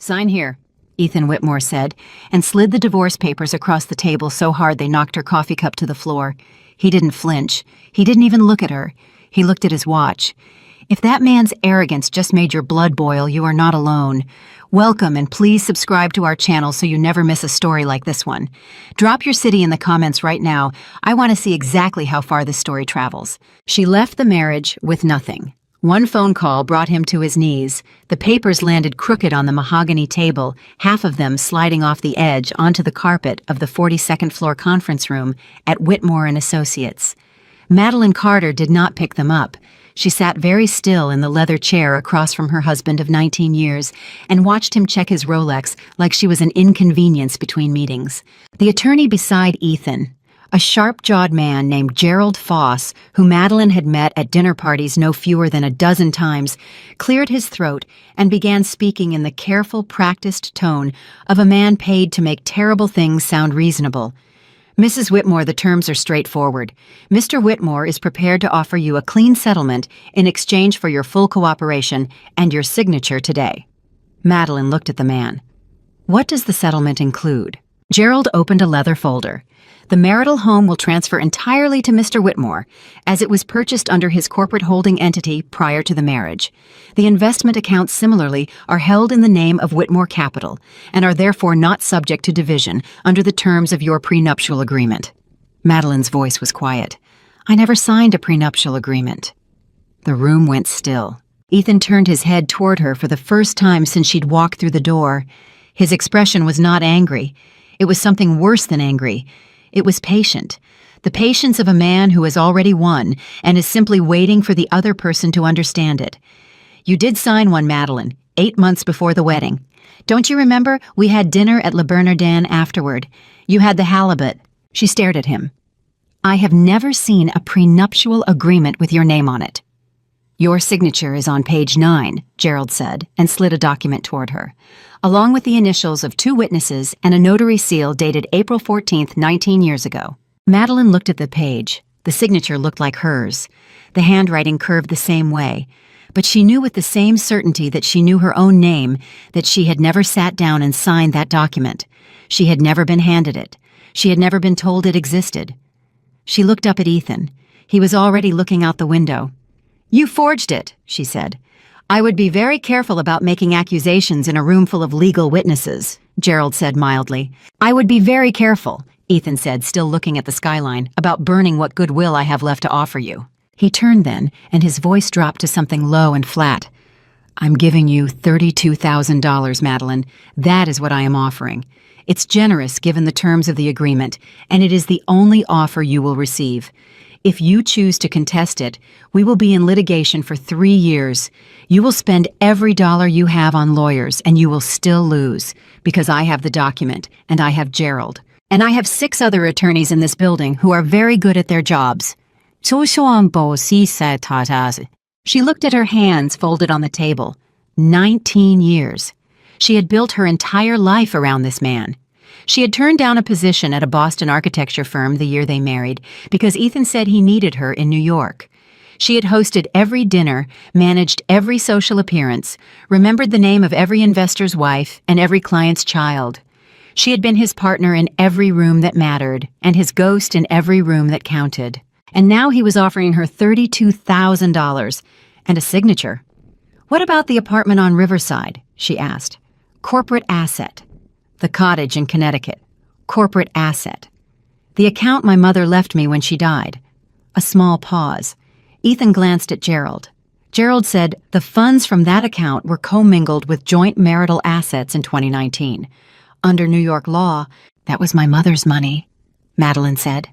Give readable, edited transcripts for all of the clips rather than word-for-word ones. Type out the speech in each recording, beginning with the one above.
Sign here, Ethan Whitmore said, and slid the divorce papers across the table so hard they knocked her coffee cup to the floor. He didn't flinch. He didn't even look at her. He looked at his watch. If that man's arrogance just made your blood boil, you are not alone. Welcome, and please subscribe to our channel so you never miss a story like this one. Drop your city in the comments right now. I want to see exactly how far this story travels. She left the marriage with nothing. One phone call brought him to his knees. The papers landed crooked on the mahogany table, half of them sliding off the edge onto the carpet of the 42nd floor conference room at Whitmore & Associates. Madeline Carter did not pick them up. She sat very still in the leather chair across from her husband of 19 years and watched him check his Rolex like she was an inconvenience between meetings. The attorney beside Ethan, a sharp-jawed man named Gerald Foss, who Madeline had met at dinner parties no fewer than a dozen times, cleared his throat and began speaking in the careful, practiced tone of a man paid to make terrible things sound reasonable. Mrs. Whitmore, the terms are straightforward. Mr. Whitmore is prepared to offer you a clean settlement in exchange for your full cooperation and your signature today. Madeline looked at the man. What does the settlement include? Gerald opened a leather folder. The marital home will transfer entirely to Mr. Whitmore, as it was purchased under his corporate holding entity prior to the marriage. The investment accounts similarly are held in the name of Whitmore Capital and are therefore not subject to division under the terms of your prenuptial agreement. Madeline's voice was quiet. I never signed a prenuptial agreement. The room went still. Ethan turned his head toward her for the first time since she'd walked through the door. His expression was not angry. It was something worse than angry. It was patient. The patience of a man who has already won and is simply waiting for the other person to understand it. You did sign one, Madeline, 8 months before the wedding. Don't you remember? We had dinner at Le Bernardin afterward. You had the halibut. She stared at him. I have never seen a prenuptial agreement with your name on it. Your signature is on page 9, Gerald said, and slid a document toward her, along with the initials of 2 witnesses and a notary seal dated April 14th, 19 years ago. Madeline looked at the page. The signature looked like hers. The handwriting curved the same way. But she knew with the same certainty that she knew her own name that she had never sat down and signed that document. She had never been handed it. She had never been told it existed. She looked up at Ethan. He was already looking out the window. You forged it, she said. I would be very careful about making accusations in a room full of legal witnesses, Gerald said mildly. I would be very careful, Ethan said, still looking at the skyline, about burning what goodwill I have left to offer you. He turned then, and his voice dropped to something low and flat. I'm giving you $32,000, Madeline. That is what I am offering. It's generous given the terms of the agreement, and it is the only offer you will receive. If you choose to contest it, we will be in litigation for 3 years. You will spend every dollar you have on lawyers, and you will still lose, because I have the document, and I have Gerald. And I have 6 other attorneys in this building who are very good at their jobs. She looked at her hands folded on the table. 19 years. She had built her entire life around this man. She had turned down a position at a Boston architecture firm the year they married because Ethan said he needed her in New York. She had hosted every dinner, managed every social appearance, remembered the name of every investor's wife and every client's child. She had been his partner in every room that mattered and his ghost in every room that counted. And now he was offering her $32,000 and a signature. What about the apartment on Riverside? She asked. Corporate asset. The cottage in Connecticut. Corporate asset. The account my mother left me when she died. A small pause. Ethan glanced at Gerald. Gerald said the funds from that account were commingled with joint marital assets in 2019. Under New York law, that was my mother's money, Madeline said.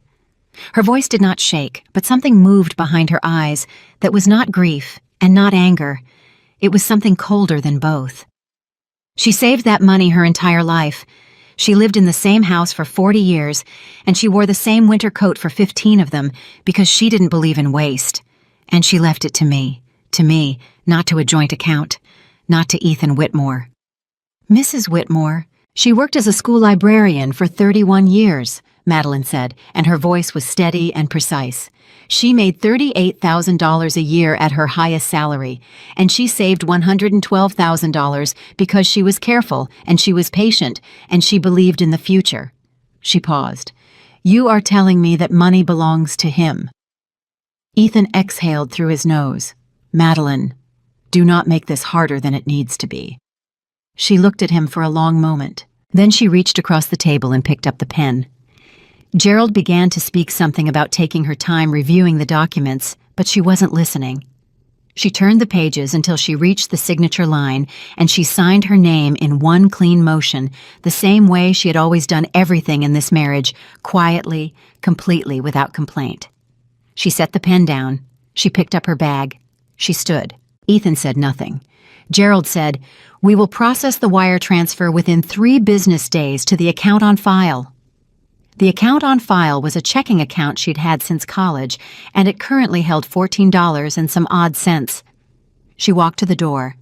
Her voice did not shake, but something moved behind her eyes that was not grief and not anger. It was something colder than both. She saved that money her entire life. She lived in the same house for 40 years, and she wore the same winter coat for 15 of them because she didn't believe in waste. And she left it to me, not to a joint account, not to Ethan Whitmore. Mrs. Whitmore, she worked as a school librarian for 31 years, Madeline said, and her voice was steady and precise. She made $38,000 a year at her highest salary, and she saved $112,000 because she was careful and she was patient and she believed in the future. She paused. You are telling me that money belongs to him. Ethan exhaled through his nose. Madeline, do not make this harder than it needs to be. She looked at him for a long moment. Then she reached across the table and picked up the pen. Gerald began to speak something about taking her time reviewing the documents, but she wasn't listening. She turned the pages until she reached the signature line, and she signed her name in one clean motion, the same way she had always done everything in this marriage, quietly, completely, without complaint. She set the pen down. She picked up her bag. She stood. Ethan said nothing. Gerald said, "We will process the wire transfer within 3 business days to the account on file." The account on file was a checking account she'd had since college, and it currently held $14 and some odd cents. She walked to the door.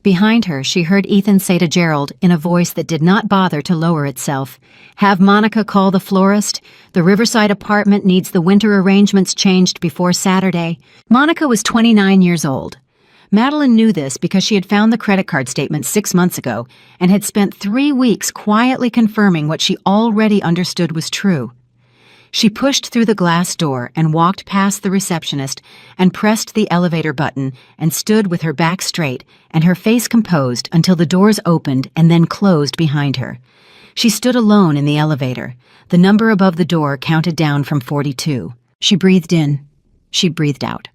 Behind her, she heard Ethan say to Gerald, in a voice that did not bother to lower itself, "Have Monica call the florist. The Riverside apartment needs the winter arrangements changed before Saturday." Monica was 29 years old. Madeline knew this because she had found the credit card statement 6 months ago and had spent 3 weeks quietly confirming what she already understood was true. She pushed through the glass door and walked past the receptionist and pressed the elevator button and stood with her back straight and her face composed until the doors opened and then closed behind her. She stood alone in the elevator. The number above the door counted down from 42. She breathed in. She breathed out.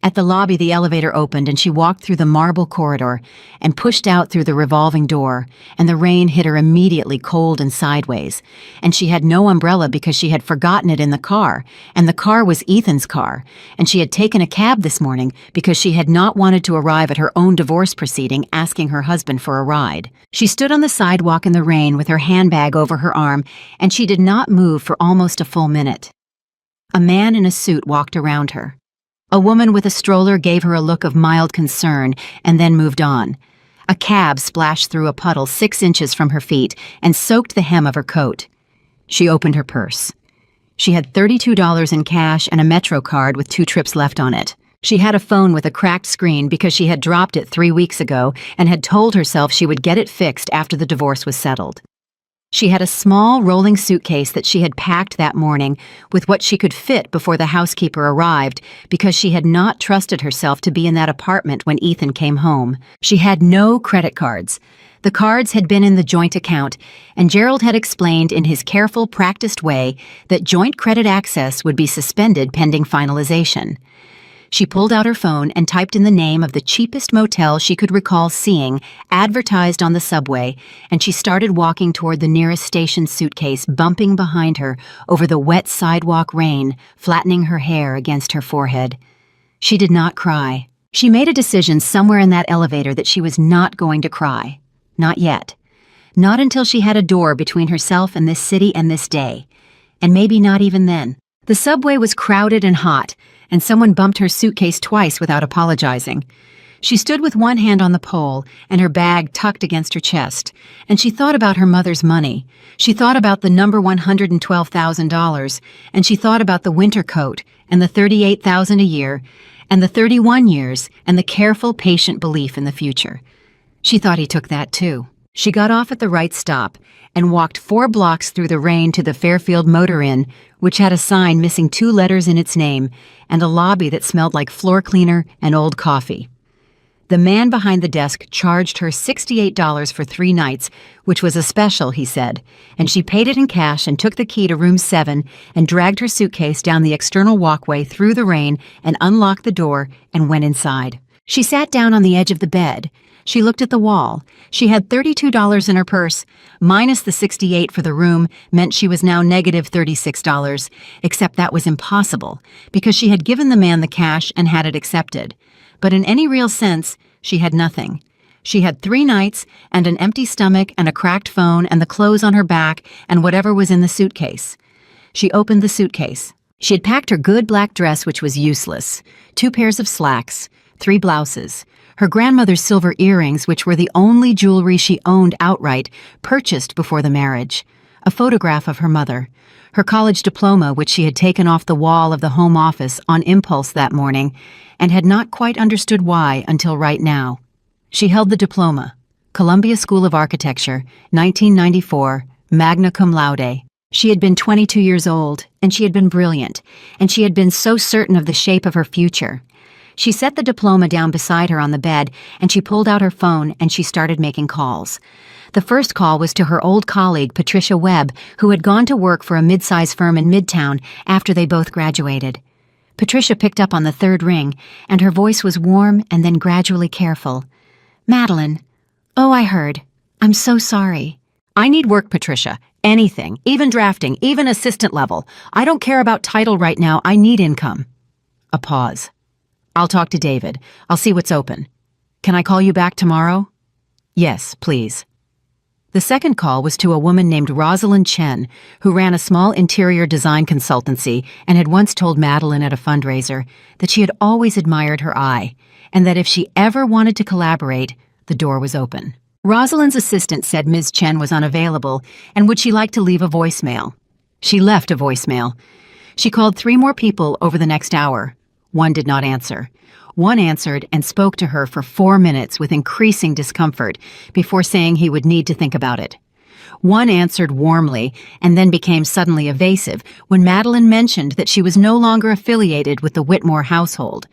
At the lobby, the elevator opened and she walked through the marble corridor and pushed out through the revolving door, and the rain hit her immediately cold and sideways. And she had no umbrella because she had forgotten it in the car, and the car was Ethan's car, and she had taken a cab this morning because she had not wanted to arrive at her own divorce proceeding asking her husband for a ride. She stood on the sidewalk in the rain with her handbag over her arm, and she did not move for almost a full minute. A man in a suit walked around her. A woman with a stroller gave her a look of mild concern and then moved on. A cab splashed through a puddle 6 inches from her feet and soaked the hem of her coat. She opened her purse. She had $32 in cash and a Metro card with 2 trips left on it. She had a phone with a cracked screen because she had dropped it 3 weeks ago and had told herself she would get it fixed after the divorce was settled. She had a small rolling suitcase that she had packed that morning with what she could fit before the housekeeper arrived because she had not trusted herself to be in that apartment when Ethan came home. She had no credit cards. The cards had been in the joint account, and Gerald had explained in his careful, practiced way that joint credit access would be suspended pending finalization. She pulled out her phone and typed in the name of the cheapest motel she could recall seeing advertised on the subway, and she started walking toward the nearest station, suitcase bumping behind her over the wet sidewalk rain, flattening her hair against her forehead. She did not cry. She made a decision somewhere in that elevator that she was not going to cry. Not yet. Not until she had a door between herself and this city and this day. And maybe not even then. The subway was crowded and hot, and someone bumped her suitcase twice without apologizing. She stood with one hand on the pole and her bag tucked against her chest, and she thought about her mother's money. She thought about the number $112,000, and she thought about the winter coat and the $38,000 a year, and the 31 years, and the careful, patient belief in the future. She thought he took that too. She got off at the right stop and walked 4 blocks through the rain to the Fairfield Motor Inn, which had a sign missing 2 letters in its name and a lobby that smelled like floor cleaner and old coffee. The man behind the desk charged her $68 for 3 nights, which was a special, he said, and she paid it in cash and took the key to room 7 and dragged her suitcase down the external walkway through the rain and unlocked the door and went inside. She sat down on the edge of the bed. She looked at the wall. She had $32 in her purse. Minus the $68 for the room meant she was now negative $36, except that was impossible, because she had given the man the cash and had it accepted. But in any real sense, she had nothing. She had 3 nights and an empty stomach and a cracked phone and the clothes on her back and whatever was in the suitcase. She opened the suitcase. She had packed her good black dress, which was useless, 2 pairs of slacks, 3 blouses, her grandmother's silver earrings, which were the only jewelry she owned outright, purchased before the marriage, a photograph of her mother, her college diploma which she had taken off the wall of the home office on impulse that morning and had not quite understood why until right now. She held the diploma, Columbia School of Architecture, 1994, magna cum laude. She had been 22 years old, and she had been brilliant, and she had been so certain of the shape of her future. She set the diploma down beside her on the bed, and she pulled out her phone and she started making calls. The first call was to her old colleague, Patricia Webb, who had gone to work for a mid-size firm in Midtown after they both graduated. Patricia picked up on the third ring, and her voice was warm and then gradually careful. "Madeline. Oh, I heard. I'm so sorry." "I need work, Patricia. Anything, even drafting, even assistant level. I don't care about title right now. I need income." A pause. "I'll talk to David. I'll see what's open. Can I call you back tomorrow?" "Yes, please." The second call was to a woman named Rosalind Chen, who ran a small interior design consultancy and had once told Madeline at a fundraiser that she had always admired her eye, and that if she ever wanted to collaborate, the door was open. Rosalind's assistant said Ms. Chen was unavailable and would she like to leave a voicemail. She left a voicemail. She called 3 more people over the next hour. One did not answer. One answered and spoke to her for 4 minutes with increasing discomfort before saying he would need to think about it. One answered warmly and then became suddenly evasive when Madeline mentioned that she was no longer affiliated with the Whitmore household.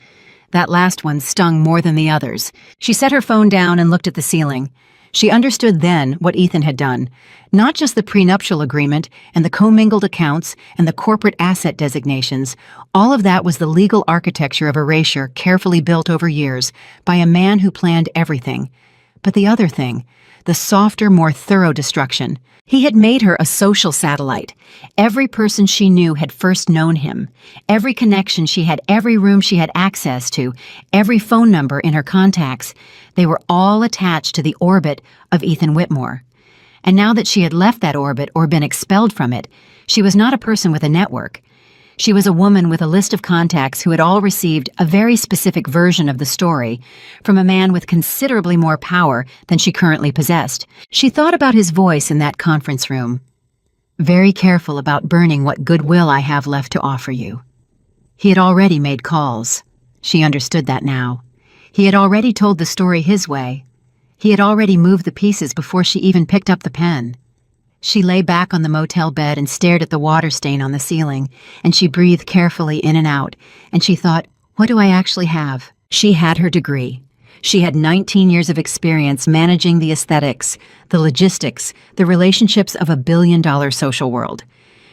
That last one stung more than the others. She set her phone down and looked at the ceiling. She understood then what Ethan had done, not just the prenuptial agreement and the commingled accounts and the corporate asset designations. All of that was the legal architecture of erasure carefully built over years by a man who planned everything. But the other thing, the softer, more thorough destruction. He had made her a social satellite. Every person she knew had first known him. Every connection she had, every room she had access to, every phone number in her contacts, they were all attached to the orbit of Ethan Whitmore. And now that she had left that orbit or been expelled from it, she was not a person with a network. She was a woman with a list of contacts who had all received a very specific version of the story from a man with considerably more power than she currently possessed. She thought about his voice in that conference room. "Very careful about burning what goodwill I have left to offer you." He had already made calls. She understood that now. He had already told the story his way. He had already moved the pieces before she even picked up the pen. She lay back on the motel bed and stared at the water stain on the ceiling, and she breathed carefully in and out, and she thought, what do I actually have? She had her degree. She had 19 years of experience managing the aesthetics, the logistics, the relationships of a billion-dollar social world.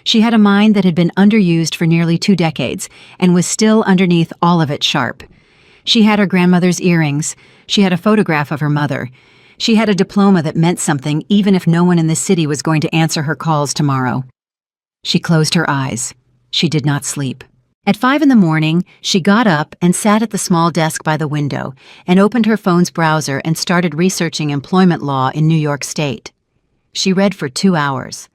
She had a mind that had been underused for nearly 2 decades and was still underneath all of it sharp. She had her grandmother's earrings. She had a photograph of her mother. She had a diploma that meant something even if no one in the city was going to answer her calls tomorrow. She closed her eyes. She did not sleep. At 5 in the morning, she got up and sat at the small desk by the window and opened her phone's browser and started researching employment law in New York State. She read for 2 hours.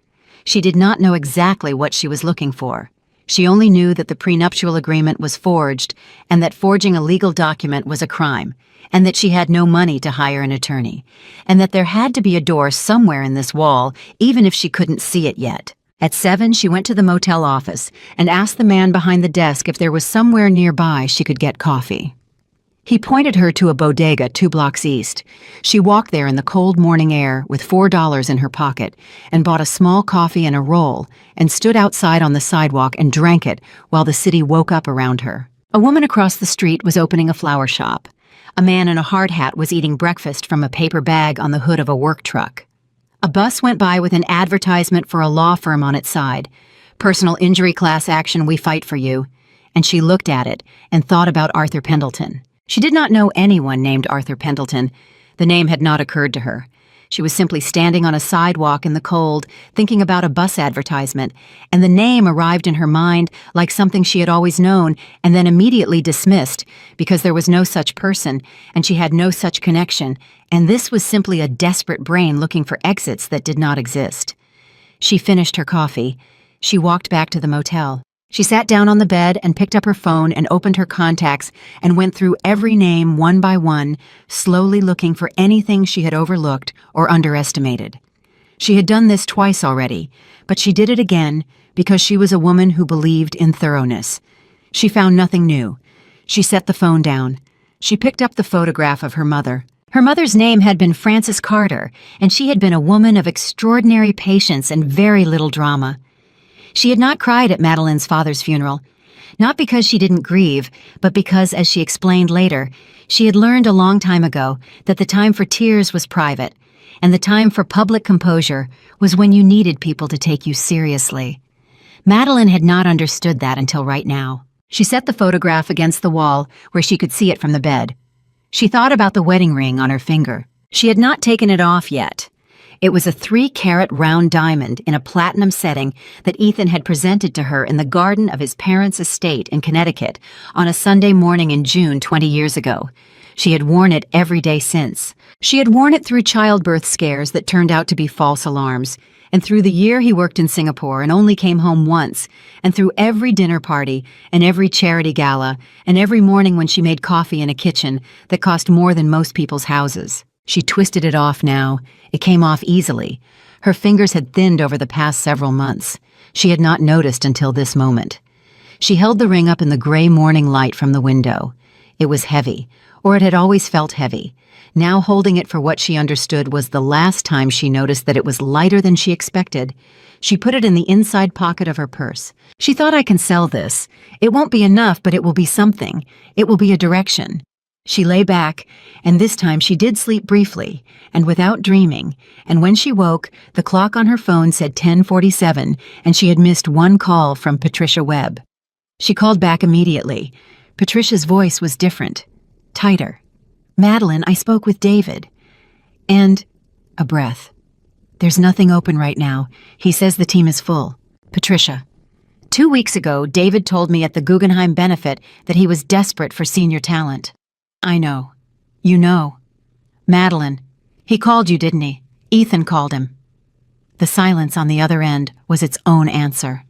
She did not know exactly what she was looking for. She only knew that the prenuptial agreement was forged and that forging a legal document was a crime, and that she had no money to hire an attorney, and that there had to be a door somewhere in this wall, even if she couldn't see it yet. At 7, she went to the motel office and asked the man behind the desk if there was somewhere nearby she could get coffee. He pointed her to a bodega 2 blocks east. She walked there in the cold morning air with $4 in her pocket and bought a small coffee and a roll and stood outside on the sidewalk and drank it while the city woke up around her. A woman across the street was opening a flower shop. A man in a hard hat was eating breakfast from a paper bag on the hood of a work truck. A bus went by with an advertisement for a law firm on its side. "Personal injury class action, we fight for you." And she looked at it and thought about Arthur Pendleton. She did not know anyone named Arthur Pendleton. The name had not occurred to her. She was simply standing on a sidewalk in the cold, thinking about a bus advertisement, and the name arrived in her mind like something she had always known and then immediately dismissed because there was no such person and she had no such connection, and this was simply a desperate brain looking for exits that did not exist. She finished her coffee. She walked back to the motel. She sat down on the bed and picked up her phone and opened her contacts and went through every name one by one, slowly looking for anything she had overlooked or underestimated. She had done this twice already, but she did it again because she was a woman who believed in thoroughness. She found nothing new. She set the phone down. She picked up the photograph of her mother. Her mother's name had been Frances Carter, and she had been a woman of extraordinary patience and very little drama. She had not cried at Madeline's father's funeral, not because she didn't grieve, but because, as she explained later, she had learned a long time ago that the time for tears was private, and the time for public composure was when you needed people to take you seriously. Madeline had not understood that until right now. She set the photograph against the wall where she could see it from the bed. She thought about the wedding ring on her finger. She had not taken it off yet. It was a 3-carat round diamond in a platinum setting that Ethan had presented to her in the garden of his parents' estate in Connecticut on a Sunday morning in June 20 years ago. She had worn it every day since. She had worn it through childbirth scares that turned out to be false alarms, and through the year he worked in Singapore and only came home once, and through every dinner party and every charity gala, and every morning when she made coffee in a kitchen that cost more than most people's houses. She twisted it off now. It came off easily. Her fingers had thinned over the past several months. She had not noticed until this moment. She held the ring up in the gray morning light from the window. It was heavy, or it had always felt heavy. Now holding it for what she understood was the last time she noticed that it was lighter than she expected. She put it in the inside pocket of her purse. She thought, I can sell this. It won't be enough, but it will be something. It will be a direction. She lay back, and this time she did sleep briefly, and without dreaming, and when she woke, the clock on her phone said 10:47, and she had missed one call from Patricia Webb. She called back immediately. Patricia's voice was different, tighter. Madeline, I spoke with David. And a breath. There's nothing open right now. He says the team is full. Patricia. 2 weeks ago, David told me at the Guggenheim benefit that he was desperate for senior talent. I know. You know. Madeline. He called you, didn't he? Ethan called him. The silence on the other end was its own answer.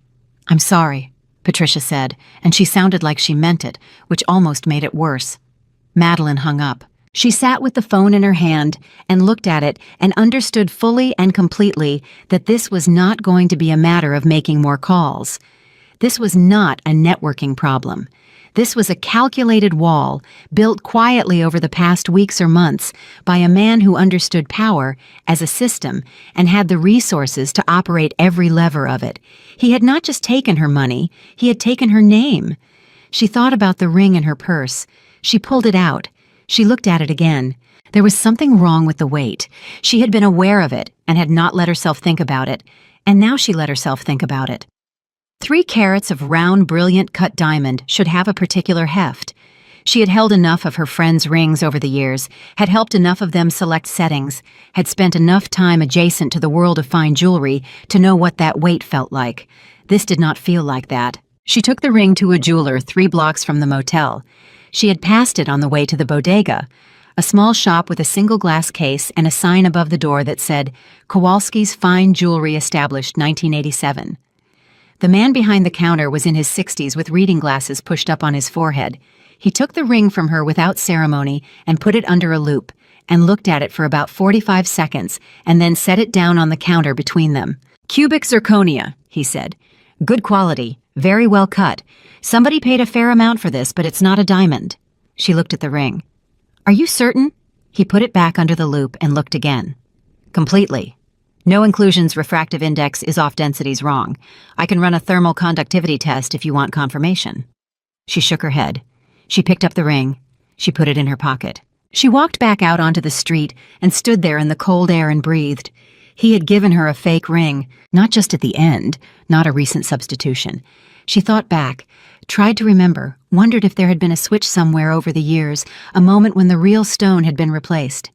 I'm sorry, Patricia said, and she sounded like she meant it, which almost made it worse. Madeline hung up. She sat with the phone in her hand and looked at it and understood fully and completely that this was not going to be a matter of making more calls. This was not a networking problem. This was a calculated wall built quietly over the past weeks or months by a man who understood power as a system and had the resources to operate every lever of it. He had not just taken her money, he had taken her name. She thought about the ring in her purse. She pulled it out. She looked at it again. There was something wrong with the weight. She had been aware of it and had not let herself think about it, and now she let herself think about it. 3 carats of round, brilliant cut diamond should have a particular heft. She had held enough of her friends' rings over the years, had helped enough of them select settings, had spent enough time adjacent to the world of fine jewelry to know what that weight felt like. This did not feel like that. She took the ring to a jeweler 3 blocks from the motel. She had passed it on the way to the bodega, a small shop with a single glass case and a sign above the door that said, Kowalski's Fine Jewelry Established 1987. The man behind the counter was in his 60s with reading glasses pushed up on his forehead. He took the ring from her without ceremony and put it under a loupe and looked at it for about 45 seconds and then set it down on the counter between them. Cubic zirconia, he said. Good quality, very well cut. Somebody paid a fair amount for this, but it's not a diamond. She looked at the ring. Are you certain? He put it back under the loupe and looked again. Completely. No inclusion's refractive index is off densities wrong. I can run a thermal conductivity test if you want confirmation. She shook her head. She picked up the ring. She put it in her pocket. She walked back out onto the street and stood there in the cold air and breathed. He had given her a fake ring, not just at the end, not a recent substitution. She thought back, tried to remember, wondered if there had been a switch somewhere over the years, a moment when the real stone had been replaced.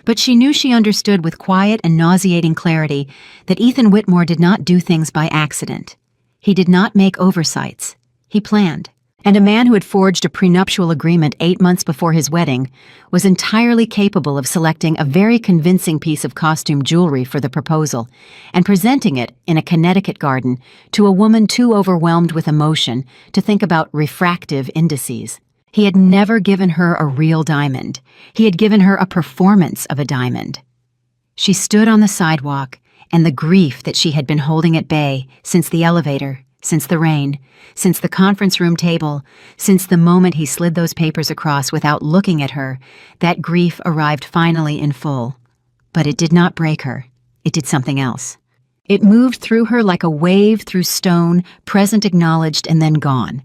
But she knew she understood with quiet and nauseating clarity that Ethan Whitmore did not do things by accident. He did not make oversights. He planned. And a man who had forged a prenuptial agreement 8 months before his wedding was entirely capable of selecting a very convincing piece of costume jewelry for the proposal and presenting it in a Connecticut garden to a woman too overwhelmed with emotion to think about refractive indices. He had never given her a real diamond. He had given her a performance of a diamond. She stood on the sidewalk, and the grief that she had been holding at bay since the elevator, since the rain, since the conference room table, since the moment he slid those papers across without looking at her, that grief arrived finally in full. But it did not break her. It did something else. It moved through her like a wave through stone, present acknowledged and then gone.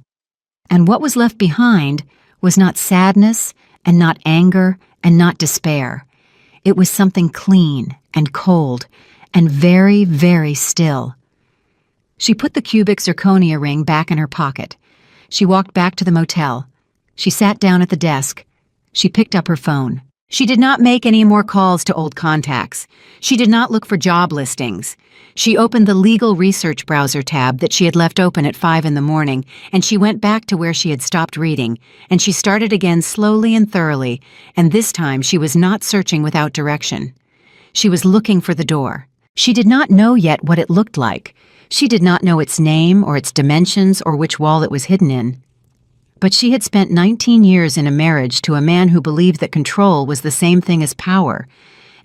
And what was left behind was not sadness and not anger and not despair. It was something clean and cold and very, very still. She put the cubic zirconia ring back in her pocket. She walked back to the motel. She sat down at the desk. She picked up her phone. She did not make any more calls to old contacts. She did not look for job listings. She opened the legal research browser tab that she had left open at 5 in the morning, and she went back to where she had stopped reading, and she started again slowly and thoroughly, and this time she was not searching without direction. She was looking for the door. She did not know yet what it looked like. She did not know its name or its dimensions or which wall it was hidden in. But she had spent 19 years in a marriage to a man who believed that control was the same thing as power,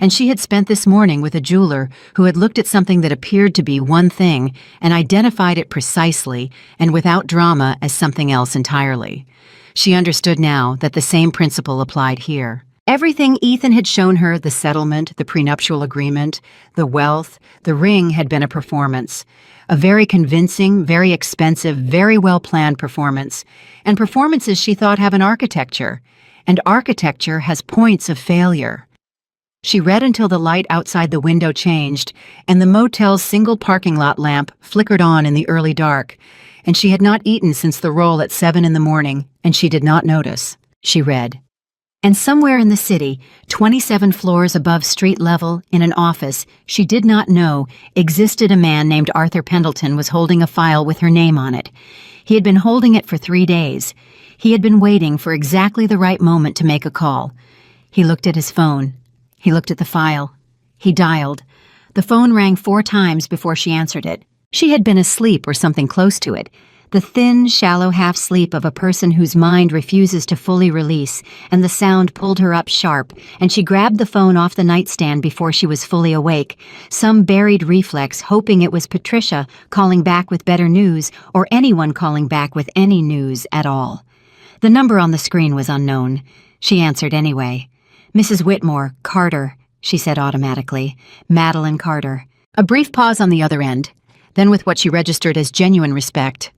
and she had spent this morning with a jeweler who had looked at something that appeared to be one thing and identified it precisely and without drama as something else entirely. She understood now that the same principle applied here. Everything Ethan had shown her, the settlement, the prenuptial agreement, the wealth, the ring, had been a performance. A very convincing, very expensive, very well-planned performance. And performances, she thought, have an architecture. And architecture has points of failure. She read until the light outside the window changed, and the motel's single parking lot lamp flickered on in the early dark. And she had not eaten since the roll at 7 in the morning, and she did not notice. She read. And somewhere in the city, 27 floors above street level, in an office she did not know, existed a man named Arthur Pendleton was holding a file with her name on it. He had been holding it for 3 days. He had been waiting for exactly the right moment to make a call. He looked at his phone. He looked at the file. He dialed. The phone rang 4 times before she answered it. She had been asleep or something close to it. The thin, shallow half-sleep of a person whose mind refuses to fully release, and the sound pulled her up sharp, and she grabbed the phone off the nightstand before she was fully awake, some buried reflex hoping it was Patricia calling back with better news, or anyone calling back with any news at all. The number on the screen was unknown. She answered anyway. Mrs. Whitmore, Carter, she said automatically. Madeline Carter. A brief pause on the other end, then with what she registered as genuine respect.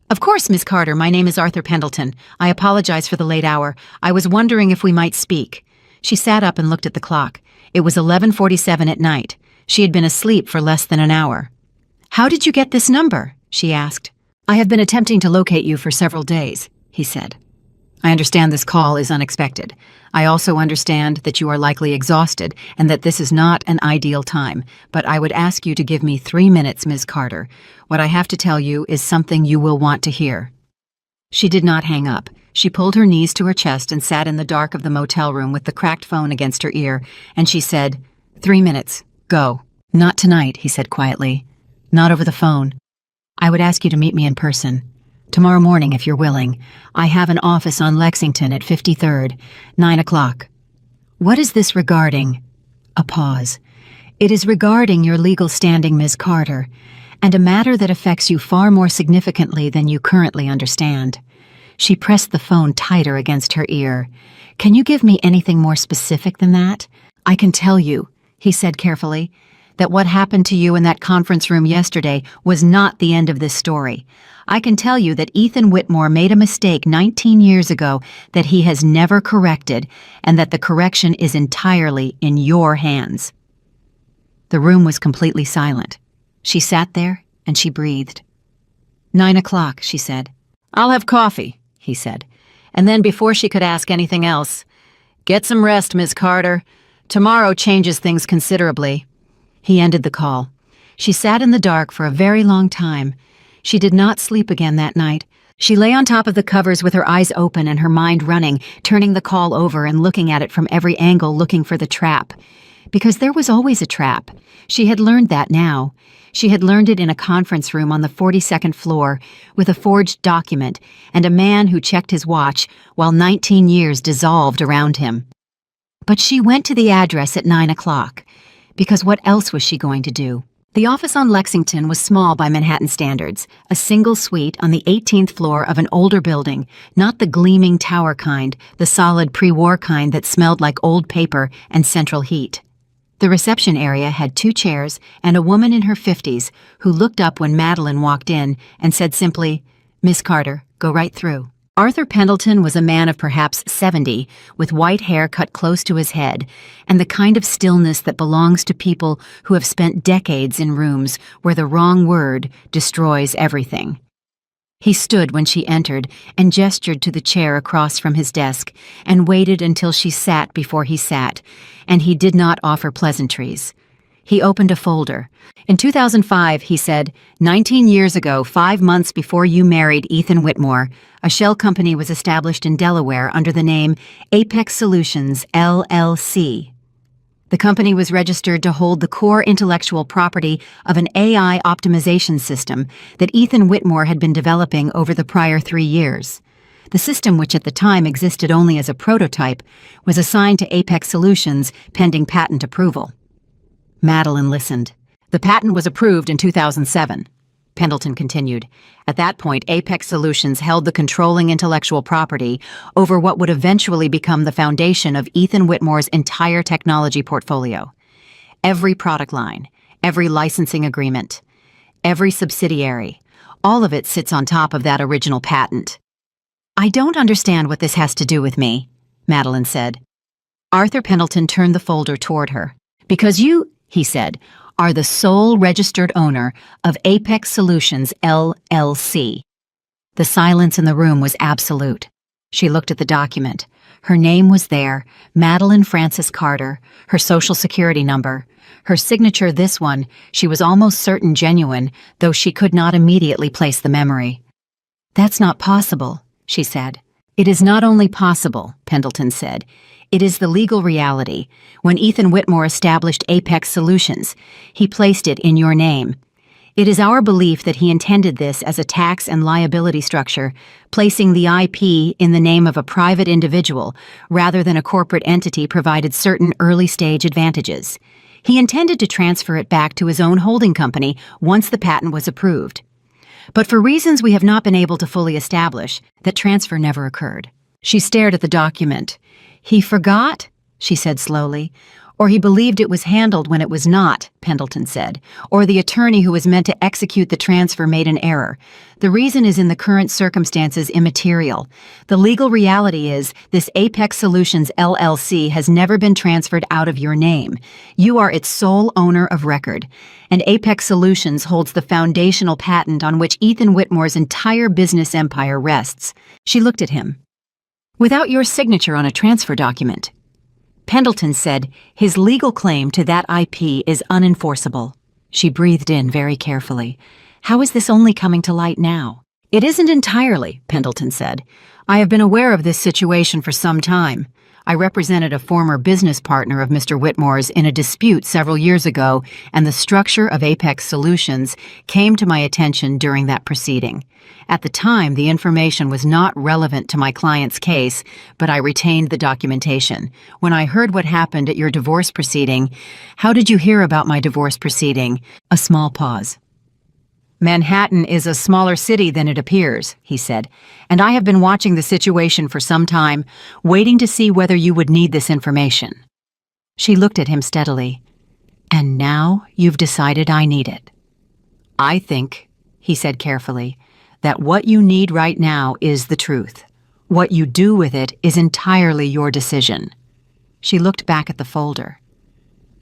Of course, Miss Carter, my name is Arthur Pendleton. I apologize for the late hour. I was wondering if we might speak. She sat up and looked at the clock. It was 11:47 at night. She had been asleep for less than an hour. How did you get this number? She asked. I have been attempting to locate you for several days, he said. I understand this call is unexpected. I also understand that you are likely exhausted and that this is not an ideal time, but I would ask you to give me 3 minutes, Ms. Carter. What I have to tell you is something you will want to hear. She did not hang up. She pulled her knees to her chest and sat in the dark of the motel room with the cracked phone against her ear, and she said, 3 minutes. Go. Not tonight, he said quietly. Not over the phone. I would ask you to meet me in person. Tomorrow morning, if you're willing. I have an office on Lexington at 53rd, 9 o'clock. What is this regarding? A pause. It is regarding your legal standing, Ms. Carter, and a matter that affects you far more significantly than you currently understand. She pressed the phone tighter against her ear. Can you give me anything more specific than that? I can tell you, he said carefully, that what happened to you in that conference room yesterday was not the end of this story. I can tell you that Ethan Whitmore made a mistake 19 years ago that he has never corrected, and that the correction is entirely in your hands. The room was completely silent. She sat there, and she breathed. 9 o'clock, she said. I'll have coffee, he said. And then before she could ask anything else, get some rest, Miss Carter. Tomorrow changes things considerably. He ended the call. She sat in the dark for a very long time. She did not sleep again that night. She lay on top of the covers with her eyes open and her mind running, turning the call over and looking at it from every angle, looking for the trap. Because there was always a trap. She had learned that now. She had learned it in a conference room on the 42nd floor with a forged document and a man who checked his watch while 19 years dissolved around him. But she went to the address at 9 o'clock. Because what else was she going to do? The office on Lexington was small by Manhattan standards, a single suite on the 18th floor of an older building, not the gleaming tower kind, the solid pre-war kind that smelled like old paper and central heat. The reception area had 2 chairs and a woman in her 50s who looked up when Madeline walked in and said simply, "Miss Carter, go right through." Arthur Pendleton was a man of perhaps 70, with white hair cut close to his head, and the kind of stillness that belongs to people who have spent decades in rooms where the wrong word destroys everything. He stood when she entered and gestured to the chair across from his desk and waited until she sat before he sat, and he did not offer pleasantries. He opened a folder. In 2005, he said, 19 years ago, 5 months before you married Ethan Whitmore, a shell company was established in Delaware under the name Apex Solutions, LLC. The company was registered to hold the core intellectual property of an AI optimization system that Ethan Whitmore had been developing over the prior 3 years. The system, which at the time existed only as a prototype, was assigned to Apex Solutions pending patent approval. Madeline listened. The patent was approved in 2007. Pendleton continued. At that point, Apex Solutions held the controlling intellectual property over what would eventually become the foundation of Ethan Whitmore's entire technology portfolio. Every product line, every licensing agreement, every subsidiary, all of it sits on top of that original patent. "I don't understand what this has to do with me," Madeline said. Arthur Pendleton turned the folder toward her. "Because you," he said, "are the sole registered owner of Apex Solutions, LLC. The silence in the room was absolute. She looked at the document. Her name was there, Madeline Frances Carter, her social security number. Her signature, this one, she was almost certain genuine, though she could not immediately place the memory. "That's not possible," she said. "It is not only possible," Pendleton said. "It is the legal reality. When Ethan Whitmore established Apex Solutions, he placed it in your name. It is our belief that he intended this as a tax and liability structure, placing the IP in the name of a private individual rather than a corporate entity provided certain early-stage advantages. He intended to transfer it back to his own holding company once the patent was approved. But for reasons we have not been able to fully establish, that transfer never occurred." She stared at the document. "He forgot?" she said slowly. "Or he believed it was handled when it was not," Pendleton said. "Or the attorney who was meant to execute the transfer made an error. The reason is in the current circumstances immaterial. The legal reality is this Apex Solutions LLC has never been transferred out of your name. You are its sole owner of record. And Apex Solutions holds the foundational patent on which Ethan Whitmore's entire business empire rests." She looked at him. "Without your signature on a transfer document," Pendleton said, "his legal claim to that IP is unenforceable." She breathed in very carefully. "How is this only coming to light now?" "It isn't entirely," Pendleton said. "I have been aware of this situation for some time. I represented a former business partner of Mr. Whitmore's in a dispute several years ago, and the structure of Apex Solutions came to my attention during that proceeding. At the time, the information was not relevant to my client's case, but I retained the documentation. When I heard what happened at your divorce proceeding—" "How did you hear about my divorce proceeding?" A small pause. "Manhattan is a smaller city than it appears," he said, "and I have been watching the situation for some time, waiting to see whether you would need this information." She looked at him steadily. "And now you've decided I need it." "I think," he said carefully, "that what you need right now is the truth. What you do with it is entirely your decision." She looked back at the folder.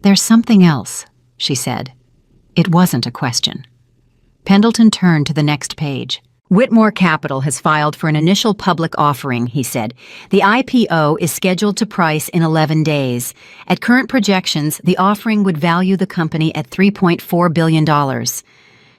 "There's something else," she said. It wasn't a question. Pendleton turned to the next page. "Whitmore Capital has filed for an initial public offering," he said. "The IPO is scheduled to price in 11 days. At current projections, the offering would value the company at $3.4 billion.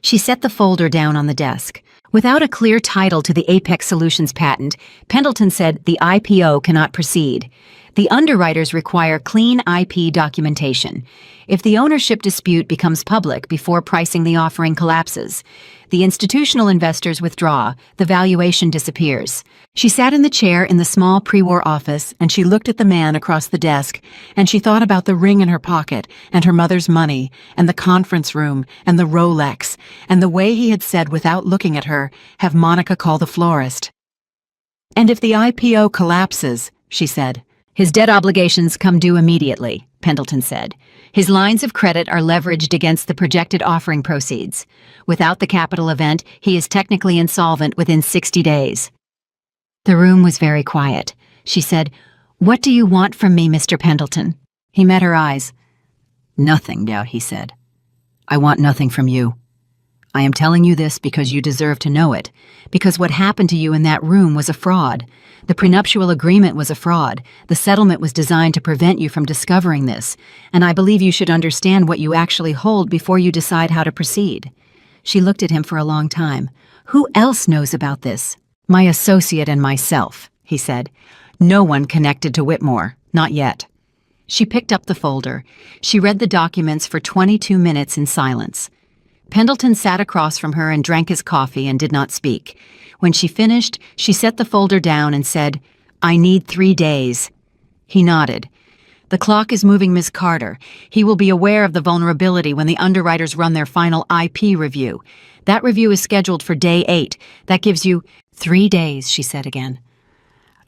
She set the folder down on the desk. Without a clear title to the Apex Solutions patent, Pendleton said the IPO cannot proceed. The underwriters require clean IP documentation. If the ownership dispute becomes public before pricing the offering collapses, the institutional investors withdraw, the valuation disappears. She sat in the chair in the small pre-war office, and she looked at the man across the desk, and she thought about the ring in her pocket, and her mother's money, and the conference room, and the Rolex, and the way he had said without looking at her, "Have Monica call the florist." "And if the IPO collapses," she said. "His debt obligations come due immediately," Pendleton said. "His lines of credit are leveraged against the projected offering proceeds. Without the capital event, he is technically insolvent within 60 days. The room was very quiet. She said, "What do you want from me, Mr. Pendleton?" He met her eyes. "Nothing, yeah," he said. "I want nothing from you. I am telling you this because you deserve to know it, because what happened to you in that room was a fraud. The prenuptial agreement was a fraud. The settlement was designed to prevent you from discovering this, and I believe you should understand what you actually hold before you decide how to proceed." She looked at him for a long time. "Who else knows about this?" "My associate and myself," he said. "No one connected to Whitmore, not yet." She picked up the folder. She read the documents for 22 minutes in silence. Pendleton sat across from her and drank his coffee and did not speak. When she finished, she set the folder down and said, "I need 3 days." He nodded. "The clock is moving, Miss Carter. He will be aware of the vulnerability when the underwriters run their final IP review. That review is scheduled for day 8. That gives you 3 days," she said again.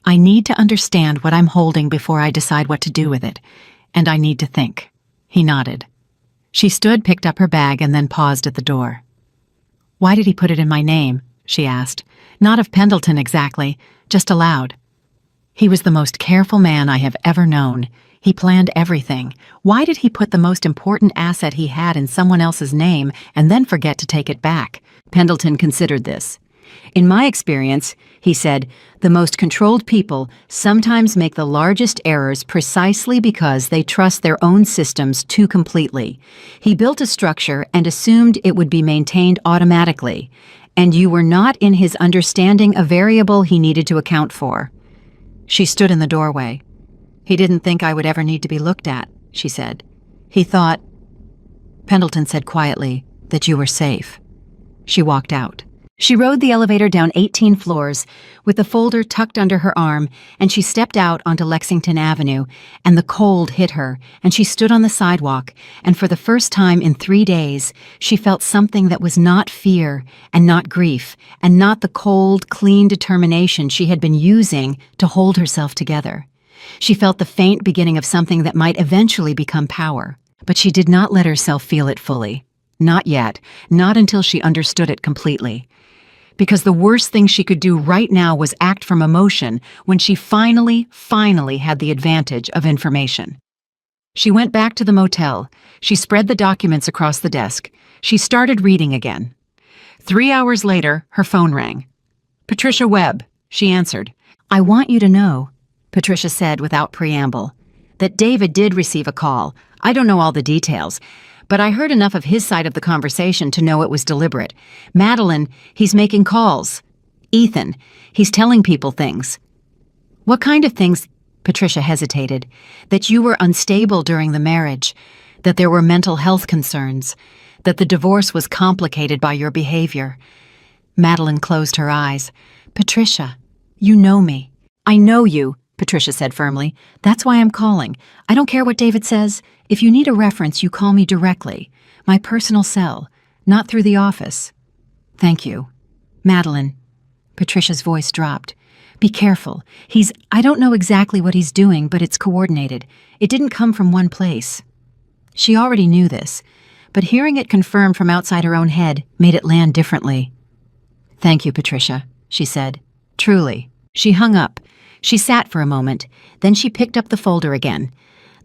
"I need to understand what I'm holding before I decide what to do with it, and I need to think." He nodded. She stood, picked up her bag, and then paused at the door. "Why did he put it in my name?" she asked. "Not of Pendleton exactly, just aloud." "He was the most careful man I have ever known. He planned everything. Why did he put the most important asset he had in someone else's name and then forget to take it back?" Pendleton considered this. "In my experience," he said, "the most controlled people sometimes make the largest errors precisely because they trust their own systems too completely. He built a structure and assumed it would be maintained automatically, and you were not in his understanding a variable he needed to account for." She stood in the doorway. "He didn't think I would ever need to be looked at," she said. "He thought," Pendleton said quietly, "that you were safe." She walked out. She rode the elevator down 18 floors with the folder tucked under her arm, and she stepped out onto Lexington Avenue, and the cold hit her, and she stood on the sidewalk, and for the first time in 3 days, she felt something that was not fear and not grief and not the cold, clean determination she had been using to hold herself together. She felt the faint beginning of something that might eventually become power, but she did not let herself feel it fully. Not yet, not until she understood it completely. Because the worst thing she could do right now was act from emotion when she finally had the advantage of information. She went back to the motel. She spread the documents across the desk. She started reading again. 3 hours later, her phone rang. "Patricia Webb," she answered. "I want you to know," Patricia said without preamble, "that David did receive a call. I don't know all the details, but I heard enough of his side of the conversation to know it was deliberate. Madeline, he's making calls. Ethan, he's telling people things." "What kind of things?" Patricia hesitated. "That you were unstable during the marriage, that there were mental health concerns, that the divorce was complicated by your behavior." Madeline closed her eyes. "Patricia, you know me." "I know you," Patricia said firmly. "That's why I'm calling. I don't care what David says. If you need a reference, you call me directly. My personal cell, not through the office." "Thank you." "Madeline." Patricia's voice dropped. "Be careful. I don't know exactly what he's doing, but it's coordinated. It didn't come from one place." She already knew this, but hearing it confirmed from outside her own head made it land differently. "Thank you, Patricia," she said. "Truly." She hung up. She sat for a moment. Then she picked up the folder again.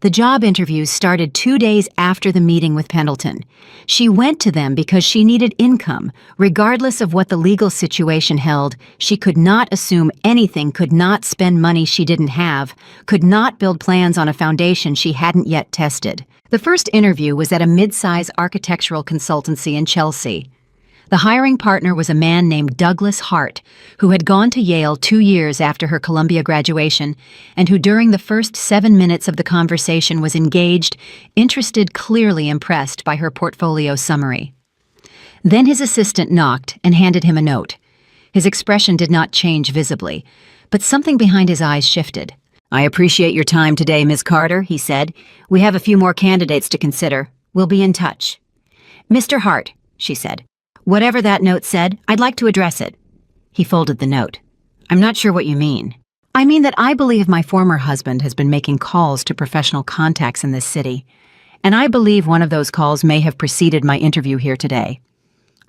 The job interviews started 2 days after the meeting with Pendleton. She went to them because she needed income. Regardless of what the legal situation held, she could not assume anything, could not spend money she didn't have, could not build plans on a foundation she hadn't yet tested. The first interview was at a mid-size architectural consultancy in Chelsea. The hiring partner was a man named Douglas Hart, who had gone to Yale 2 years after her Columbia graduation, and who during the first 7 minutes of the conversation was engaged, interested, clearly impressed by her portfolio summary. Then his assistant knocked and handed him a note. His expression did not change visibly, but something behind his eyes shifted. "I appreciate your time today, Ms. Carter," he said. "We have a few more candidates to consider. We'll be in touch." "Mr. Hart," she said. "Whatever that note said, I'd like to address it." He folded the note. "I'm not sure what you mean." "I mean that I believe my former husband has been making calls to professional contacts in this city, and I believe one of those calls may have preceded my interview here today.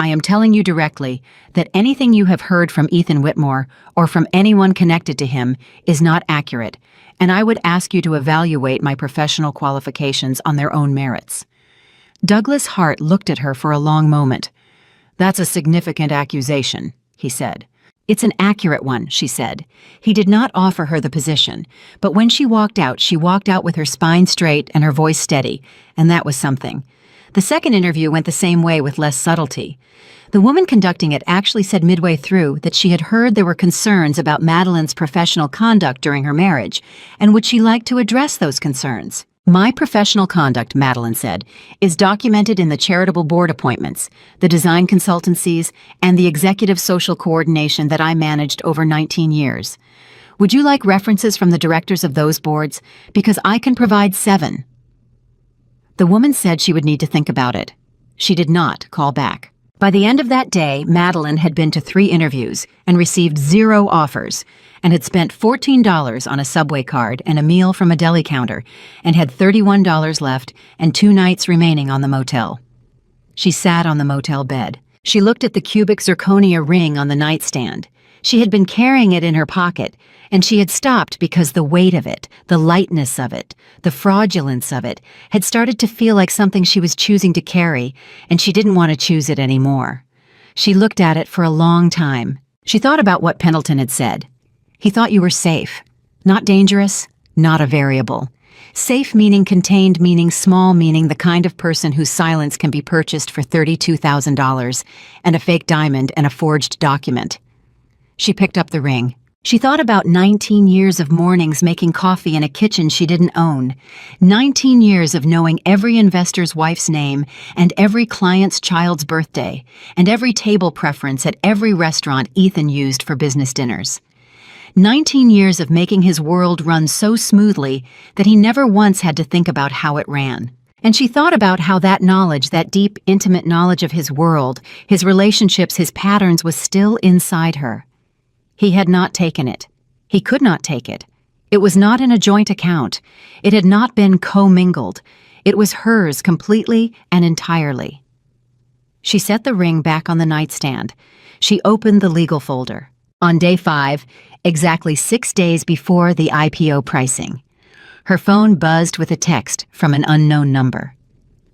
I am telling you directly that anything you have heard from Ethan Whitmore or from anyone connected to him is not accurate, and I would ask you to evaluate my professional qualifications on their own merits." Douglas Hart looked at her for a long moment. "That's a significant accusation," he said. "It's an accurate one," she said. He did not offer her the position, but when she walked out with her spine straight and her voice steady, and that was something. The second interview went the same way with less subtlety. The woman conducting it actually said midway through that she had heard there were concerns about Madeline's professional conduct during her marriage, and would she like to address those concerns? "My professional conduct," Madeline said, "is documented in the charitable board appointments, the design consultancies, and the executive social coordination that I managed over 19 years. Would you like references from the directors of those boards? Because I can provide 7. The woman said she would need to think about it. She did not call back. By the end of that day, Madeline had been to 3 interviews and received 0 offers, and had spent $14 on a Subway card and a meal from a deli counter, and had $31 left and 2 nights remaining on the motel. She sat on the motel bed. She looked at the cubic zirconia ring on the nightstand. She had been carrying it in her pocket, and she had stopped because the weight of it, the lightness of it, the fraudulence of it, had started to feel like something she was choosing to carry, and she didn't want to choose it anymore. She looked at it for a long time. She thought about what Pendleton had said. He thought you were safe. Not dangerous, not a variable. Safe meaning contained meaning small meaning the kind of person whose silence can be purchased for $32,000 and a fake diamond and a forged document. She picked up the ring. She thought about 19 years of mornings making coffee in a kitchen she didn't own, 19 years of knowing every investor's wife's name and every client's child's birthday, and every table preference at every restaurant Ethan used for business dinners. 19 years of making his world run so smoothly that he never once had to think about how it ran. And she thought about how that knowledge, that deep, intimate knowledge of his world, his relationships, his patterns, was still inside her. He had not taken it. He could not take it. It was not in a joint account. It had not been commingled. It was hers completely and entirely. She set the ring back on the nightstand. She opened the legal folder. On day 5, exactly 6 days before the IPO pricing, her phone buzzed with a text from an unknown number.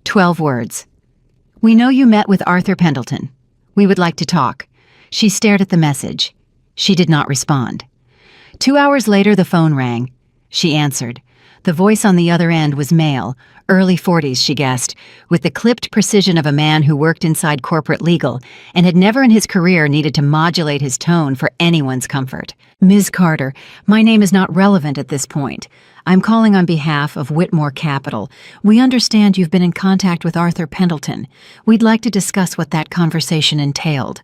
12 words. "We know you met with Arthur Pendleton. We would like to talk." She stared at the message. She did not respond. 2 hours later, the phone rang. She answered. The voice on the other end was male, early 40s, she guessed, with the clipped precision of a man who worked inside corporate legal and had never in his career needed to modulate his tone for anyone's comfort. "Ms. Carter, my name is not relevant at this point. I'm calling on behalf of Whitmore Capital. We understand you've been in contact with Arthur Pendleton. We'd like to discuss what that conversation entailed."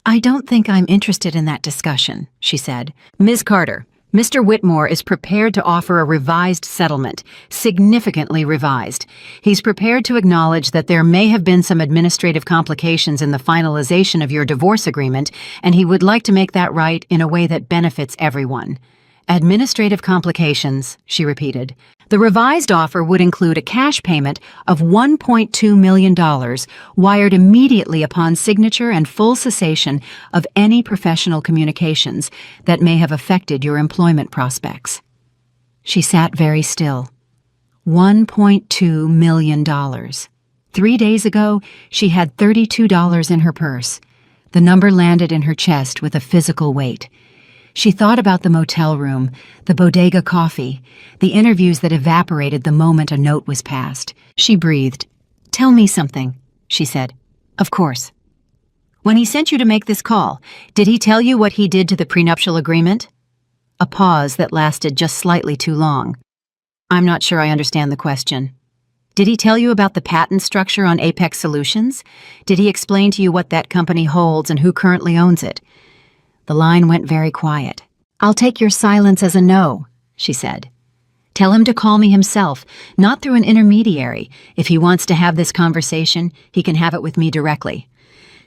"I don't think I'm interested in that discussion," she said. "Ms. Carter, Mr. Whitmore is prepared to offer a revised settlement, significantly revised. He's prepared to acknowledge that there may have been some administrative complications in the finalization of your divorce agreement, and he would like to make that right in a way that benefits everyone." "Administrative complications," she repeated. The revised offer would include a cash payment of $1.2 million wired immediately upon signature and full cessation of any professional communications that may have affected your employment prospects. She sat very still. $1.2 million. 3 days ago, she had $32 in her purse. The number landed in her chest with a physical weight. She thought about the motel room, the bodega coffee, the interviews that evaporated the moment a note was passed. She breathed. "Tell me something," she said. "Of course." When he sent you to make this call, did he tell you what he did to the prenuptial agreement? A pause that lasted just slightly too long. I'm not sure I understand the question. Did he tell you about the patent structure on Apex Solutions? Did he explain to you what that company holds and who currently owns it? The line went very quiet. I'll take your silence as a no, she said. Tell him to call me himself, not through an intermediary. If he wants to have this conversation, he can have it with me directly.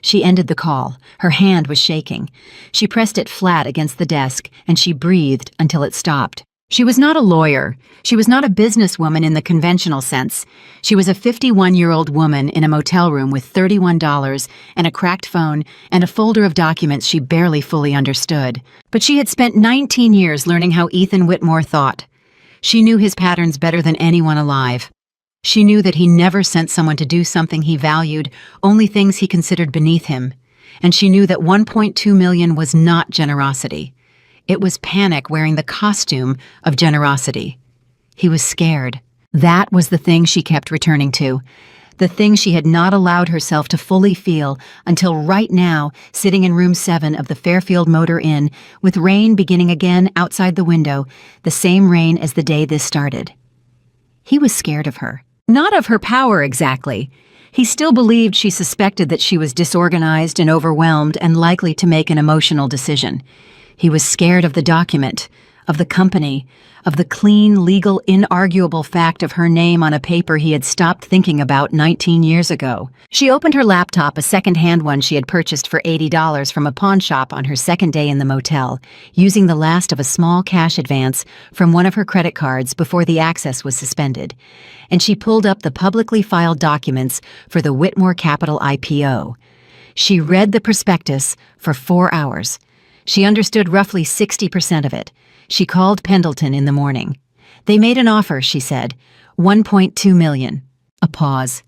She ended the call. Her hand was shaking. She pressed it flat against the desk, and she breathed until it stopped. She was not a lawyer. She was not a businesswoman in the conventional sense. She was a 51-year-old woman in a motel room with $31 and a cracked phone and a folder of documents she barely fully understood. But she had spent 19 years learning how Ethan Whitmore thought. She knew his patterns better than anyone alive. She knew that he never sent someone to do something he valued, only things he considered beneath him. And she knew that $1.2 million was not generosity. It was panic wearing the costume of generosity. He was scared. That was the thing she kept returning to. The thing she had not allowed herself to fully feel until right now, sitting in room 7 of the Fairfield Motor Inn, with rain beginning again outside the window, the same rain as the day this started. He was scared of her. Not of her power exactly. He still believed she suspected that she was disorganized and overwhelmed and likely to make an emotional decision. He was scared of the document, of the company, of the clean, legal, inarguable fact of her name on a paper he had stopped thinking about 19 years ago. She opened her laptop, a second-hand one she had purchased for $80 from a pawn shop on her second day in the motel, using the last of a small cash advance from one of her credit cards before the access was suspended. And she pulled up the publicly filed documents for the Whitmore Capital IPO. She read the prospectus for 4 hours. She understood roughly 60% of it. She called Pendleton in the morning. They made an offer, she said. $1.2 million. A pause.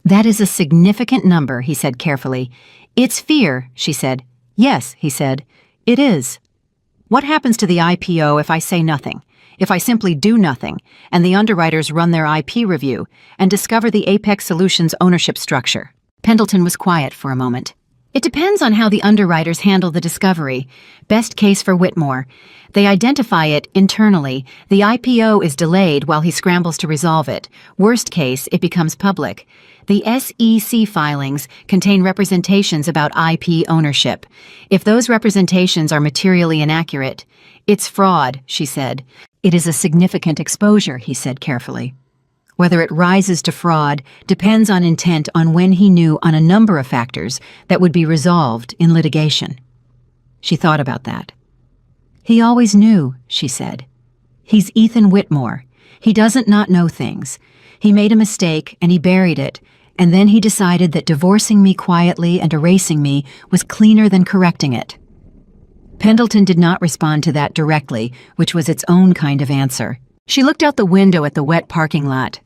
That is a significant number, he said carefully. It's fear, she said. Yes, he said. It is. What happens to the IPO if I say nothing? If I simply do nothing, and the underwriters run their IP review and discover the Apex Solutions ownership structure? Pendleton was quiet for a moment. It depends on how the underwriters handle the discovery. Best case for Whitmore. They identify it internally. The IPO is delayed while he scrambles to resolve it. Worst case, it becomes public. The SEC filings contain representations about IP ownership. If those representations are materially inaccurate, it's fraud, she said. It is a significant exposure, he said carefully. Whether it rises to fraud depends on intent on when he knew on a number of factors that would be resolved in litigation. She thought about that. He always knew, she said. He's Ethan Whitmore. He doesn't not know things. He made a mistake and he buried it, and then he decided that divorcing me quietly and erasing me was cleaner than correcting it. Pendleton did not respond to that directly, which was its own kind of answer. She looked out the window at the wet parking lot.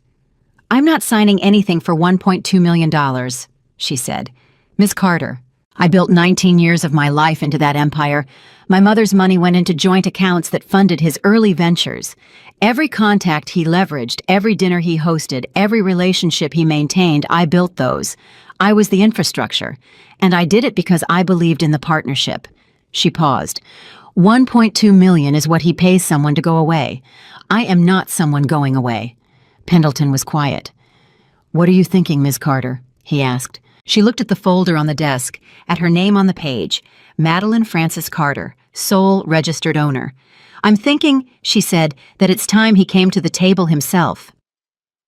I'm not signing anything for $1.2 million, she said. Miss Carter, I built 19 years of my life into that empire. My mother's money went into joint accounts that funded his early ventures. Every contact he leveraged, every dinner he hosted, every relationship he maintained, I built those. I was the infrastructure, and I did it because I believed in the partnership. She paused. $1.2 million is what he pays someone to go away. I am not someone going away. Pendleton was quiet. What are you thinking, Ms. Carter? He asked. She looked at the folder on the desk, at her name on the page, Madeline Frances Carter, sole registered owner. I'm thinking, she said, that it's time he came to the table himself.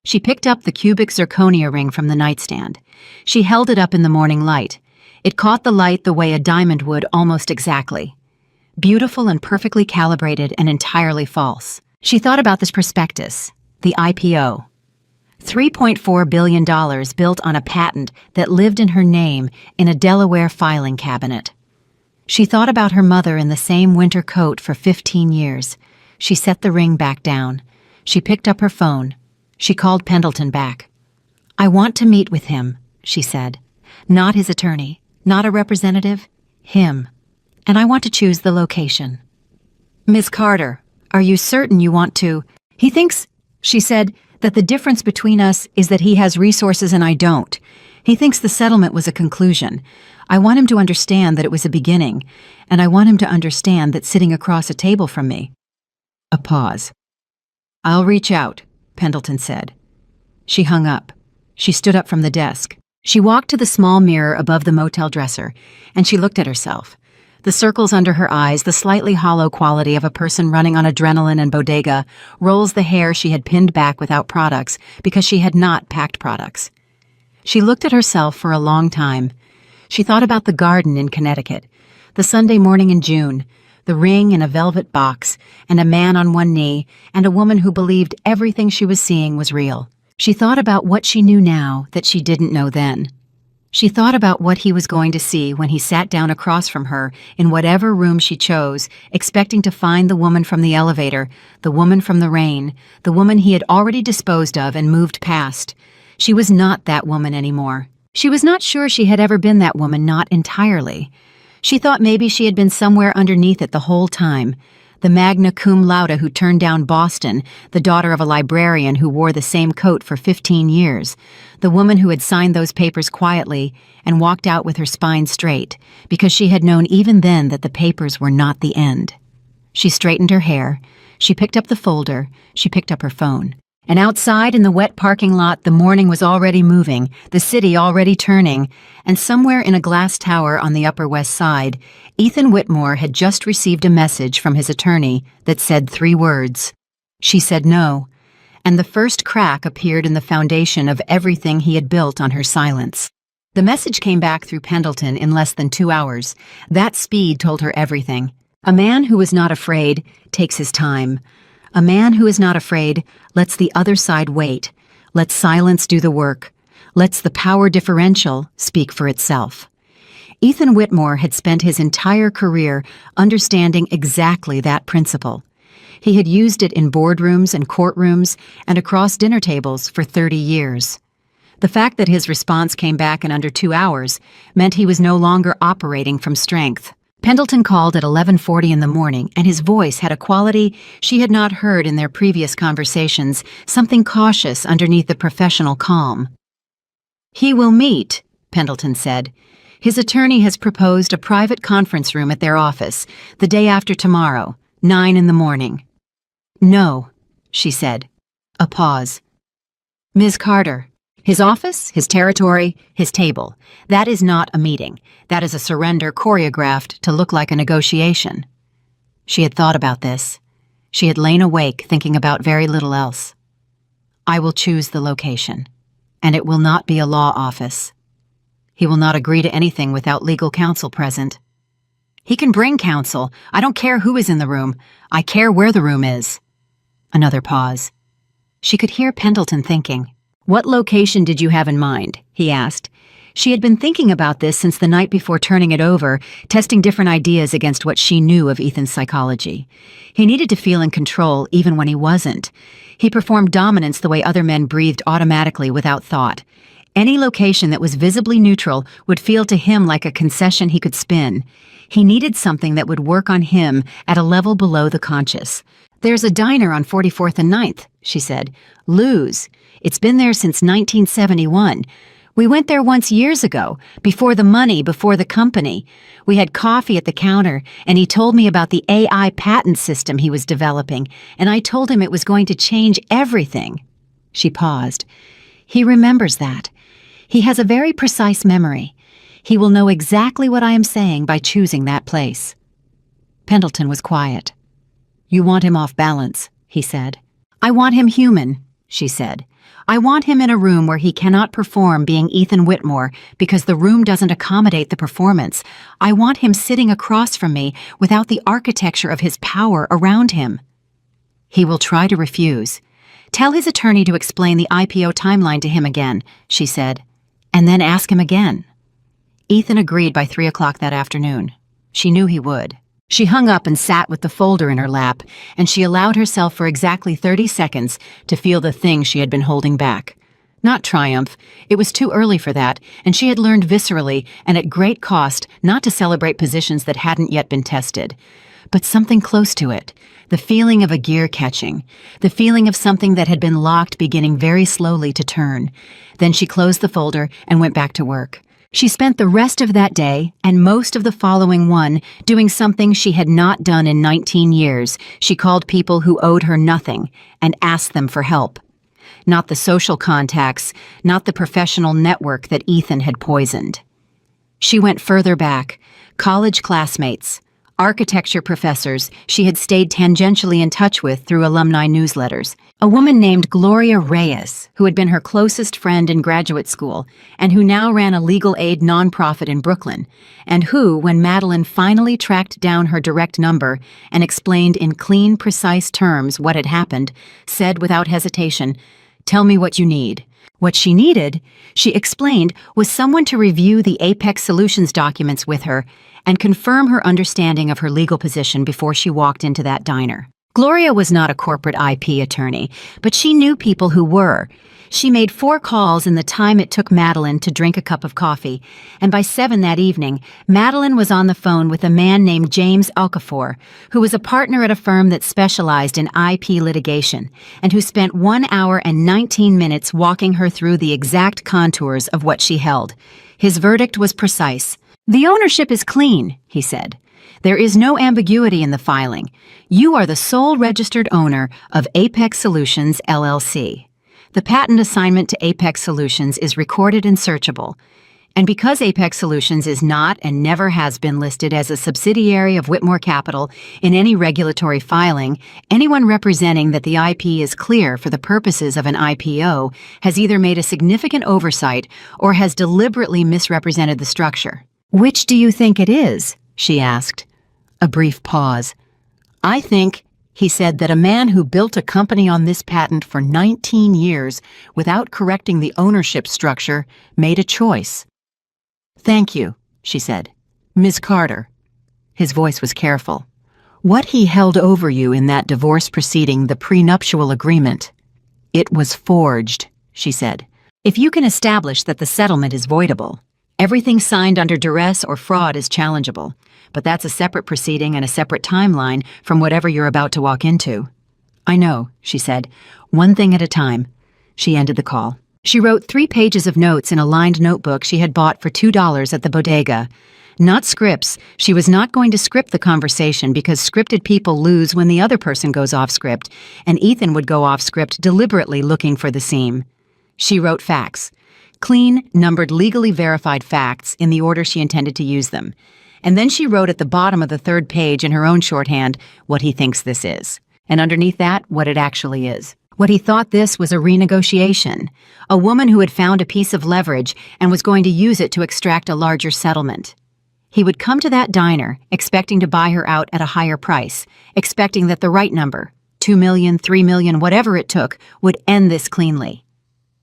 She picked up the cubic zirconia ring from the nightstand. She held it up in the morning light. It caught the light the way a diamond would almost exactly. Beautiful and perfectly calibrated and entirely false. She thought about this prospectus, the IPO. $3.4 billion built on a patent that lived in her name in a Delaware filing cabinet. She thought about her mother in the same winter coat for 15 years. She set the ring back down. She picked up her phone. She called Pendleton back. I want to meet with him, she said. Not his attorney, not a representative, him. And I want to choose the location. Miss Carter, are you certain you want to? He thinks, she said, that the difference between us is that he has resources and I don't. He thinks the settlement was a conclusion. I want him to understand that it was a beginning, and I want him to understand that sitting across a table from me." A pause. "I'll reach out," Pendleton said. She hung up. She stood up from the desk. She walked to the small mirror above the motel dresser, and she looked at herself. The circles under her eyes, the slightly hollow quality of a person running on adrenaline and bodega, rolls the hair she had pinned back without products because she had not packed products. She looked at herself for a long time. She thought about the garden in Connecticut, the Sunday morning in June, the ring in a velvet box, and a man on one knee, and a woman who believed everything she was seeing was real. She thought about what she knew now that she didn't know then. She thought about what he was going to see when he sat down across from her in whatever room she chose, expecting to find the woman from the elevator, the woman from the rain, the woman he had already disposed of and moved past. She was not that woman anymore. She was not sure she had ever been that woman, not entirely. She thought maybe she had been somewhere underneath it the whole time. The magna cum laude who turned down Boston, the daughter of a librarian who wore the same coat for 15 years, the woman who had signed those papers quietly and walked out with her spine straight, because she had known even then that the papers were not the end. She straightened her hair, she picked up the folder, she picked up her phone. And outside in the wet parking lot, the morning was already moving, the city already turning, and somewhere in a glass tower on the Upper West Side, Ethan Whitmore had just received a message from his attorney that said 3 words. She said no, and the first crack appeared in the foundation of everything he had built on her silence. The message came back through Pendleton in less than 2 hours. That speed told her everything. A man who is not afraid takes his time. A man who is not afraid lets the other side wait, lets silence do the work, lets the power differential speak for itself. Ethan Whitmore had spent his entire career understanding exactly that principle. He had used it in boardrooms and courtrooms and across dinner tables for 30 years. The fact that his response came back in under 2 hours meant he was no longer operating from strength. Pendleton called at 11:40 in the morning, and his voice had a quality she had not heard in their previous conversations, something cautious underneath the professional calm. "He will meet," Pendleton said. "His attorney has proposed a private conference room at their office, the day after tomorrow, 9 in the morning." "No," she said. A pause. "Ms. Carter, his office, his territory, his table. That is not a meeting. That is a surrender choreographed to look like a negotiation." She had thought about this. She had lain awake thinking about very little else. "I will choose the location, and it will not be a law office. He will not agree to anything without legal counsel present. He can bring counsel. I don't care who is in the room. I care where the room is." Another pause. She could hear Pendleton thinking. "What location did you have in mind?" he asked. She had been thinking about this since the night before turning it over, testing different ideas against what she knew of Ethan's psychology. He needed to feel in control even when he wasn't. He performed dominance the way other men breathed automatically without thought. Any location that was visibly neutral would feel to him like a concession he could spin. He needed something that would work on him at a level below the conscious. "There's a diner on 44th and 9th, she said. "Lou's. It's been there since 1971. We went there once years ago, before the money, before the company. We had coffee at the counter, and he told me about the AI patent system he was developing, and I told him it was going to change everything." She paused. "He remembers that. He has a very precise memory. He will know exactly what I am saying by choosing that place." Pendleton was quiet. "You want him off balance," he said. "I want him human," she said. "I want him in a room where he cannot perform being Ethan Whitmore because the room doesn't accommodate the performance. I want him sitting across from me without the architecture of his power around him." "He will try to refuse. Tell his attorney to explain the IPO timeline to him again," she said, "and then ask him again." Ethan agreed by 3 o'clock that afternoon. She knew he would. She hung up and sat with the folder in her lap, and she allowed herself for exactly 30 seconds to feel the thing she had been holding back. Not triumph. It was too early for that, and she had learned viscerally and at great cost not to celebrate positions that hadn't yet been tested. but something close to it. The feeling of a gear catching, the feeling of something that had been locked beginning very slowly to turn. Then she closed the folder and went back to work. She spent the rest of that day and most of the following one doing something she had not done in 19 years. She called people who owed her nothing and asked them for help. Not the social contacts, not the professional network that Ethan had poisoned. She went further back, college classmates, architecture professors she had stayed tangentially in touch with through alumni newsletters. A woman named Gloria Reyes, who had been her closest friend in graduate school and who now ran a legal aid nonprofit in Brooklyn, and who, when Madeline finally tracked down her direct number and explained in clean, precise terms what had happened, said without hesitation, "Tell me what you need." What she needed, she explained, was someone to review the Apex Solutions documents with her and confirm her understanding of her legal position before she walked into that diner. Gloria was not a corporate IP attorney, but she knew people who were. She made 4 calls in the time it took Madeline to drink a cup of coffee, and by 7 that evening, Madeline was on the phone with a man named James Okafor, who was a partner at a firm that specialized in IP litigation, and who spent 1 hour and 19 minutes walking her through the exact contours of what she held. His verdict was precise. "The ownership is clean," he said. "There is no ambiguity in the filing. You are the sole registered owner of Apex Solutions, LLC. The patent assignment to Apex Solutions is recorded and searchable. And because Apex Solutions is not and never has been listed as a subsidiary of Whitmore Capital in any regulatory filing, anyone representing that the IP is clear for the purposes of an IPO has either made a significant oversight or has deliberately misrepresented the structure." "Which do you think it is?" she asked. A brief pause. "I think," he said, "that a man who built a company on this patent for 19 years without correcting the ownership structure made a choice." "Thank you," she said. "Ms. Carter." His voice was careful. "What he held over you in that divorce proceeding, the prenuptial agreement, it was forged," she said. "If you can establish that the settlement is voidable, everything signed under duress or fraud is challengeable. But that's a separate proceeding and a separate timeline from whatever you're about to walk into." "I know," she said. "One thing at a time." She ended the call. She wrote 3 pages of notes in a lined notebook she had bought for $2 at the bodega. Not scripts. She was not going to script the conversation because scripted people lose when the other person goes off script, and Ethan would go off script deliberately looking for the seam. She wrote facts. Clean, numbered, legally verified facts in the order she intended to use them. And then she wrote at the bottom of the 3rd page in her own shorthand what he thinks this is. And underneath that, what it actually is. What he thought this was a renegotiation. A woman who had found a piece of leverage and was going to use it to extract a larger settlement. He would come to that diner, expecting to buy her out at a higher price, expecting that the right number, 2 million, 3 million, whatever it took, would end this cleanly.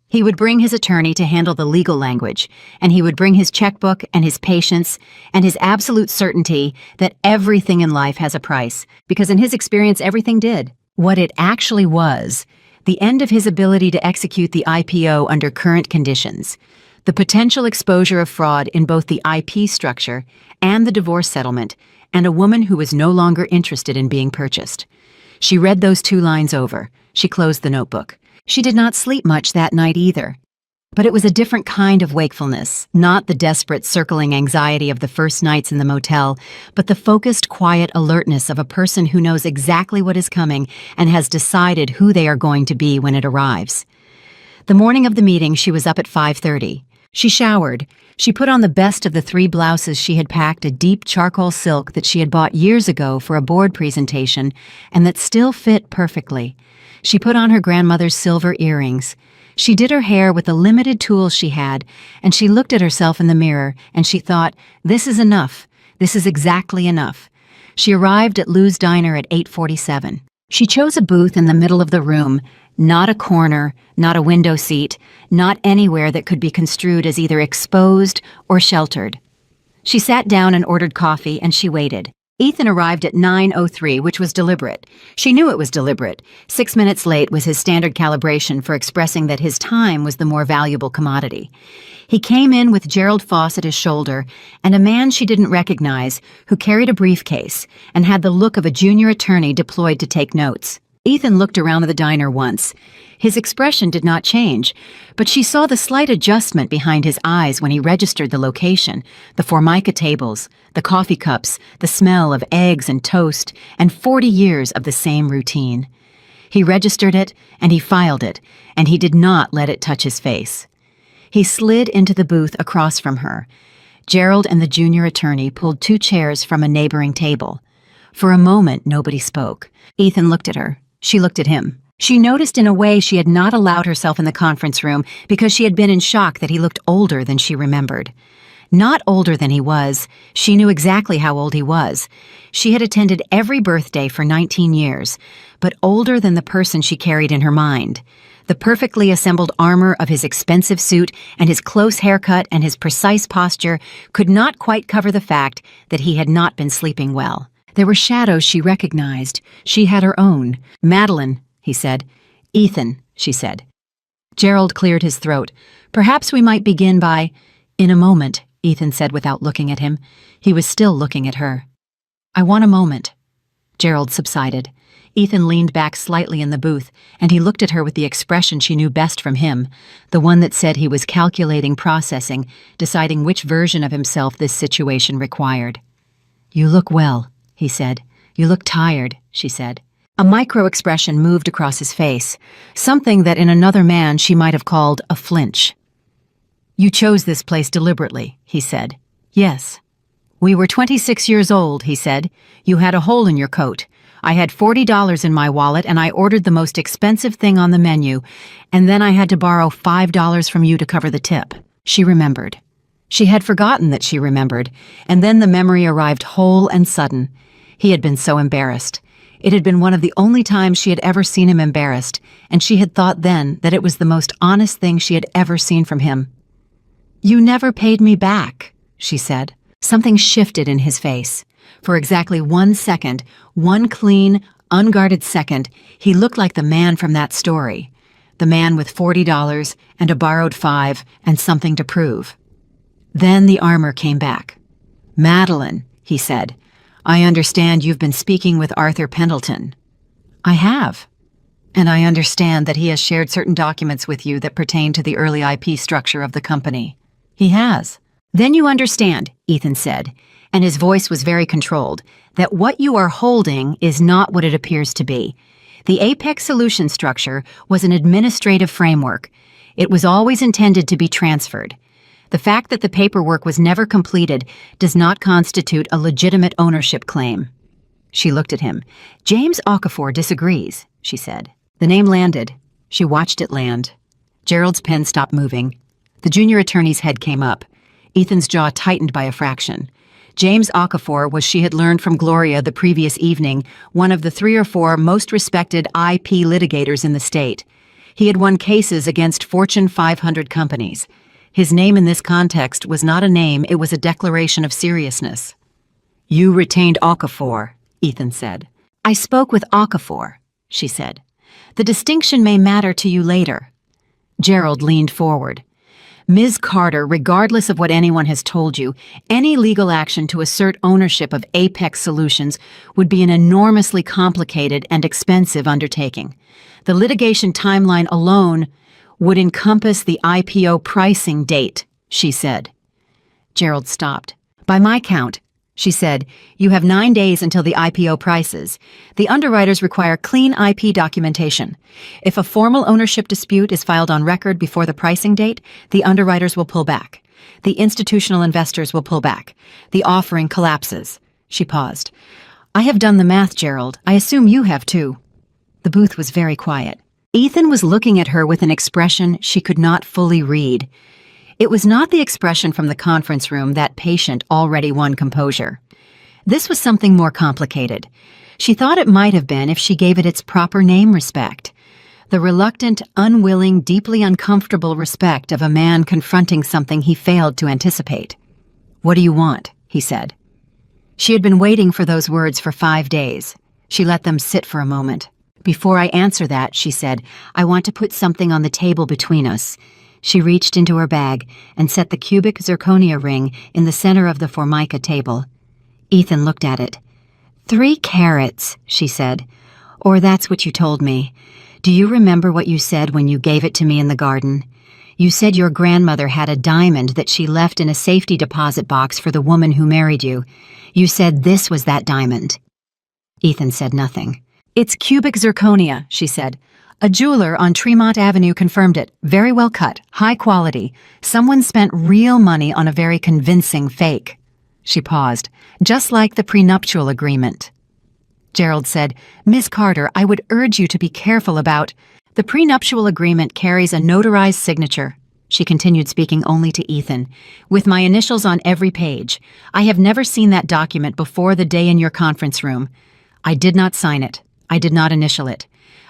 He would bring his attorney to handle the legal language, and he would bring his checkbook and his patience and his absolute certainty that everything in life has a price, because in his experience everything did. What it actually was, the end of his ability to execute the IPO under current conditions, the potential exposure of fraud in both the IP structure and the divorce settlement, and a woman who was no longer interested in being purchased. She read those 2 lines over. She closed the notebook. She did not sleep much that night either. But it was a different kind of wakefulness, not the desperate circling anxiety of the first nights in the motel, but the focused, quiet alertness of a person who knows exactly what is coming and has decided who they are going to be when it arrives. The morning of the meeting, she was up at 5:30. She showered. She put on the best of the 3 blouses she had packed, a deep charcoal silk that she had bought years ago for a board presentation and that still fit perfectly. She put on her grandmother's silver earrings. She did her hair with the limited tools she had, and she looked at herself in the mirror, and she thought, "This is enough. This is exactly enough." She arrived at Lou's Diner at 8:47. She chose a booth in the middle of the room, not a corner, not a window seat, not anywhere that could be construed as either exposed or sheltered. She sat down and ordered coffee, and she waited. Ethan arrived at 9:03, which was deliberate. She knew it was deliberate. 6 minutes late was his standard calibration for expressing that his time was the more valuable commodity. He came in with Gerald Foss at his shoulder and a man she didn't recognize who carried a briefcase and had the look of a junior attorney deployed to take notes. Ethan looked around the diner once. His expression did not change, but she saw the slight adjustment behind his eyes when he registered the location, the Formica tables, the coffee cups, the smell of eggs and toast, and 40 years of the same routine. He registered it, and he filed it, and he did not let it touch his face. He slid into the booth across from her. Gerald and the junior attorney pulled 2 chairs from a neighboring table. For a moment, nobody spoke. Ethan looked at her. She looked at him. She noticed in a way she had not allowed herself in the conference room because she had been in shock that he looked older than she remembered. Not older than he was. She knew exactly how old he was. She had attended every birthday for 19 years, but older than the person she carried in her mind. The perfectly assembled armor of his expensive suit and his close haircut and his precise posture could not quite cover the fact that he had not been sleeping well. There were shadows she recognized. She had her own. Madeline, he said. Ethan, she said. Gerald cleared his throat. Perhaps we might begin by— In a moment, Ethan said without looking at him. He was still looking at her. I want a moment. Gerald subsided. Ethan leaned back slightly in the booth, and he looked at her with the expression she knew best from him, the one that said he was calculating, processing, deciding which version of himself this situation required. You look well, he said. You look tired, she said. A micro-expression moved across his face, something that in another man she might have called a flinch. You chose this place deliberately, he said. Yes. We were 26 years old, he said. You had a hole in your coat. I had $40 in my wallet and I ordered the most expensive thing on the menu, and then I had to borrow $5 from you to cover the tip. She remembered. She had forgotten that she remembered, and then the memory arrived whole and sudden. He had been so embarrassed. It had been one of the only times she had ever seen him embarrassed, and she had thought then that it was the most honest thing she had ever seen from him. You never paid me back, she said. Something shifted in his face. For exactly 1 second, one clean, unguarded second, he looked like the man from that story. The man with $40 and a borrowed $5 and something to prove. Then the armor came back. Madeline, he said, I understand you've been speaking with Arthur Pendleton. I have. And I understand that he has shared certain documents with you that pertain to the early IP structure of the company. He has. Then you understand, Ethan said, and his voice was very controlled, that what you are holding is not what it appears to be. The Apex solution structure was an administrative framework. It was always intended to be transferred. The fact that the paperwork was never completed does not constitute a legitimate ownership claim. She looked at him. James Okafor disagrees, she said. The name landed. She watched it land. Gerald's pen stopped moving. The junior attorney's head came up. Ethan's jaw tightened by a fraction. James Okafor was, she had learned from Gloria the previous evening, one of the 3 or 4 most respected IP litigators in the state. He had won cases against Fortune 500 companies. His name in this context was not a name, it was a declaration of seriousness. You retained Okafor, Ethan said. I spoke with Okafor, she said. The distinction may matter to you later. Gerald leaned forward. Ms. Carter, regardless of what anyone has told you, any legal action to assert ownership of Apex Solutions would be an enormously complicated and expensive undertaking. The litigation timeline alone would encompass the IPO pricing date, she said. Gerald stopped. By my count, she said, you have 9 days until the IPO prices. The underwriters require clean IP documentation. If a formal ownership dispute is filed on record before the pricing date, the underwriters will pull back. The institutional investors will pull back. The offering collapses. She paused. I have done the math, Gerald. I assume you have too. The booth was very quiet. Ethan was looking at her with an expression she could not fully read. It was not the expression from the conference room, that patient, already won composure. This was something more complicated. She thought it might have been if she gave it its proper name respect. The reluctant, unwilling, deeply uncomfortable respect of a man confronting something he failed to anticipate. What do you want? He said. She had been waiting for those words for 5 days. She let them sit for a moment. "Before I answer that," she said, "I want to put something on the table between us." She reached into her bag and set the cubic zirconia ring in the center of the Formica table. Ethan looked at it. 3 carats, she said. "Or that's what you told me. Do you remember what you said when you gave it to me in the garden? You said your grandmother had a diamond that she left in a safety deposit box for the woman who married you. You said this was that diamond." Ethan said nothing. "It's cubic zirconia," she said. "A jeweler on Tremont Avenue confirmed it. Very well cut, high quality. Someone spent real money on a very convincing fake." She paused. "Just like the prenuptial agreement." Gerald said, "Miss Carter, I would urge you to be careful about—" "The prenuptial agreement carries a notarized signature," she continued, speaking only to Ethan, "with my initials on every page. I have never seen that document before the day in your conference room. I did not sign it. I did not initial it.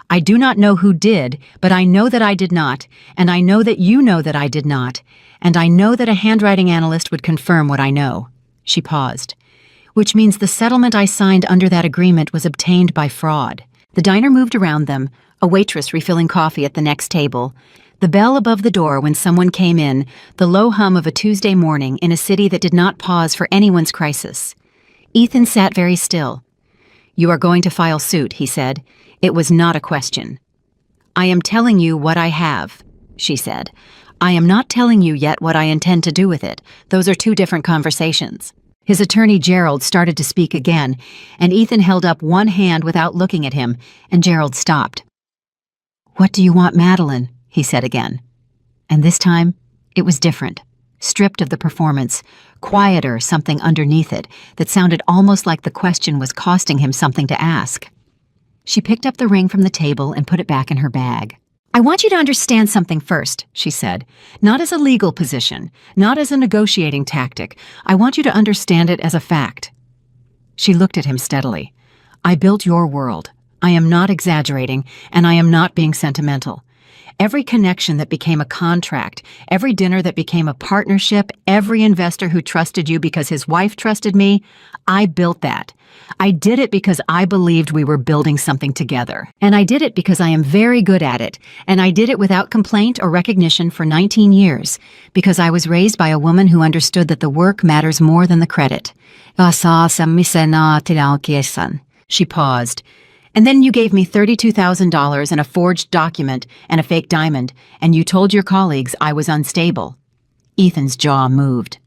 I do not know who did, but I know that I did not, and I know that you know that I did not, and I know that a handwriting analyst would confirm what I know." She paused. "Which means the settlement I signed under that agreement was obtained by fraud." The diner moved around them, a waitress refilling coffee at the next table, the bell above the door when someone came in, the low hum of a Tuesday morning in a city that did not pause for anyone's crisis. Ethan sat very still. "You are going to file suit," he said. It was not a question. "I am telling you what I have," she said. "I am not telling you yet what I intend to do with it. Those are 2 different conversations." His attorney Gerald started to speak again, and Ethan held up one hand without looking at him, and Gerald stopped. "What do you want, Madeline?" he said again. And this time, it was different. Stripped of the performance, quieter something underneath it that sounded almost like the question was costing him something to ask. She picked up the ring from the table and put it back in her bag. "I want you to understand something first," she said. "Not as a legal position, not as a negotiating tactic. I want you to understand it as a fact." She looked at him steadily. "I built your world. I am not exaggerating, and I am not being sentimental. Every connection that became a contract, every dinner that became a partnership, every investor who trusted you because his wife trusted me, I built that. I did it because I believed we were building something together. And I did it because I am very good at it. And I did it without complaint or recognition for 19 years, because I was raised by a woman who understood that the work matters more than the credit." She paused. "And then you gave me $32,000 and a forged document and a fake diamond, and you told your colleagues I was unstable." Ethan's jaw moved.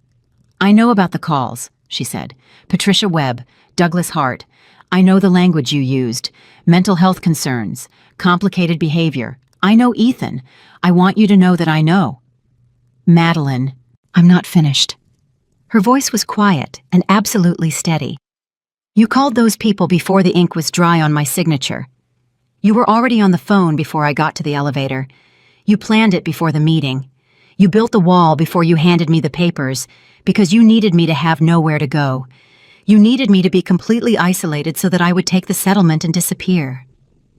"I know about the calls," she said. "Patricia Webb, Douglas Hart. I know the language you used. Mental health concerns, complicated behavior. I know Ethan. I want you to know that I know." "Madeline, I'm not finished." Her voice was quiet and absolutely steady. "You called those people before the ink was dry on my signature. You were already on the phone before I got to the elevator. You planned it before the meeting. You built the wall before you handed me the papers, because you needed me to have nowhere to go. You needed me to be completely isolated so that I would take the settlement and disappear."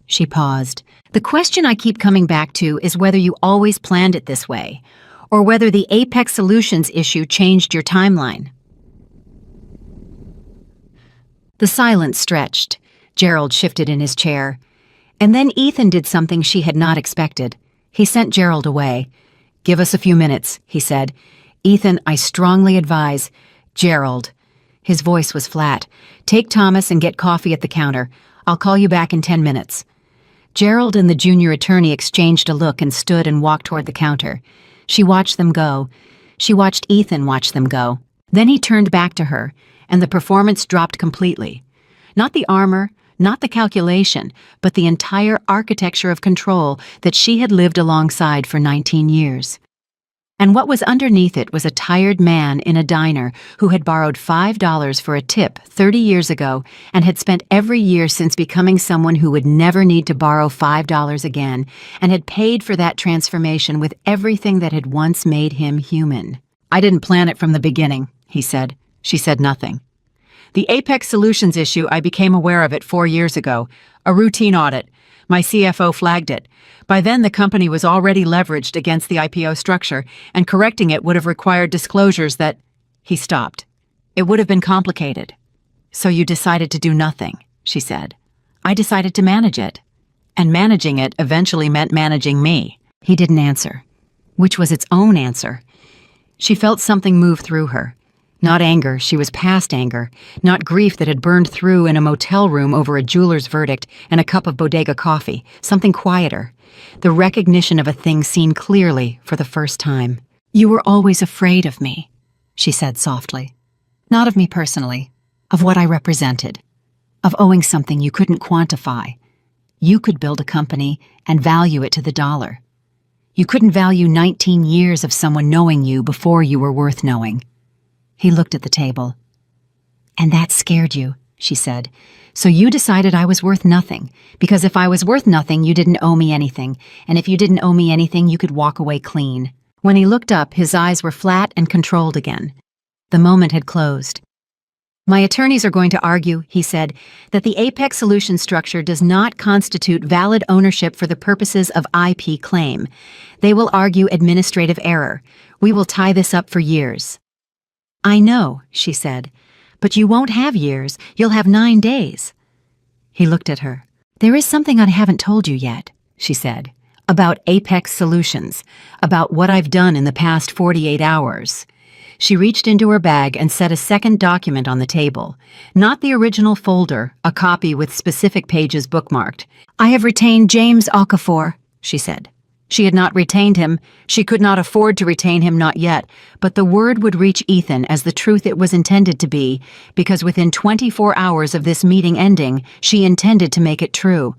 She paused. "The question I keep coming back to is whether you always planned it this way, or whether the Apex Solutions issue changed your timeline." The silence stretched. Gerald shifted in his chair. And then Ethan did something she had not expected. He sent Gerald away. "Give us a few minutes," he said. "Ethan, I strongly advise—" "Gerald." His voice was flat. "Take Thomas and get coffee at the counter. I'll call you back in 10 minutes. Gerald and the junior attorney exchanged a look and stood and walked toward the counter. She watched them go. She watched Ethan watch them go. Then he turned back to her, and the performance dropped completely. Not the armor, not the calculation, but the entire architecture of control that she had lived alongside for 19 years. And what was underneath it was a tired man in a diner who had borrowed $5 for a tip 30 years ago and had spent every year since becoming someone who would never need to borrow $5 again, and had paid for that transformation with everything that had once made him human. "I didn't plan it from the beginning," he said. She said nothing. "The Apex Solutions issue, I became aware of it 4 years ago. A routine audit. My CFO flagged it. By then, the company was already leveraged against the IPO structure, and correcting it would have required disclosures that—" He stopped. "It would have been complicated." "So you decided to do nothing," she said. "I decided to manage it. And managing it eventually meant managing me." He didn't answer, which was its own answer. She felt something move through her. Not anger, she was past anger. Not grief that had burned through in a motel room over a jeweler's verdict and a cup of bodega coffee. Something quieter. The recognition of a thing seen clearly for the first time. "You were always afraid of me," she said softly. "Not of me personally, of what I represented. Of owing something you couldn't quantify. You could build a company and value it to the dollar. You couldn't value 19 years of someone knowing you before you were worth knowing." He looked at the table. "And that scared you," she said. "So you decided I was worth nothing, because if I was worth nothing, you didn't owe me anything, and if you didn't owe me anything, you could walk away clean." When he looked up, his eyes were flat and controlled again. The moment had closed. "My attorneys are going to argue," he said, "that the Apex Solution structure does not constitute valid ownership for the purposes of IP claim. They will argue administrative error. We will tie this up for years." "I know," she said, "but you won't have years. You'll have 9 days." He looked at her. "There is something I haven't told you yet," she said, "about Apex Solutions, about what I've done in the past 48 hours. She reached into her bag and set a second document on the table. Not the original folder, a copy with specific pages bookmarked. "I have retained James Okafor," she said. She had not retained him. She could not afford to retain him, not yet, but the word would reach Ethan as the truth it was intended to be, because within 24 hours of this meeting ending, she intended to make it true.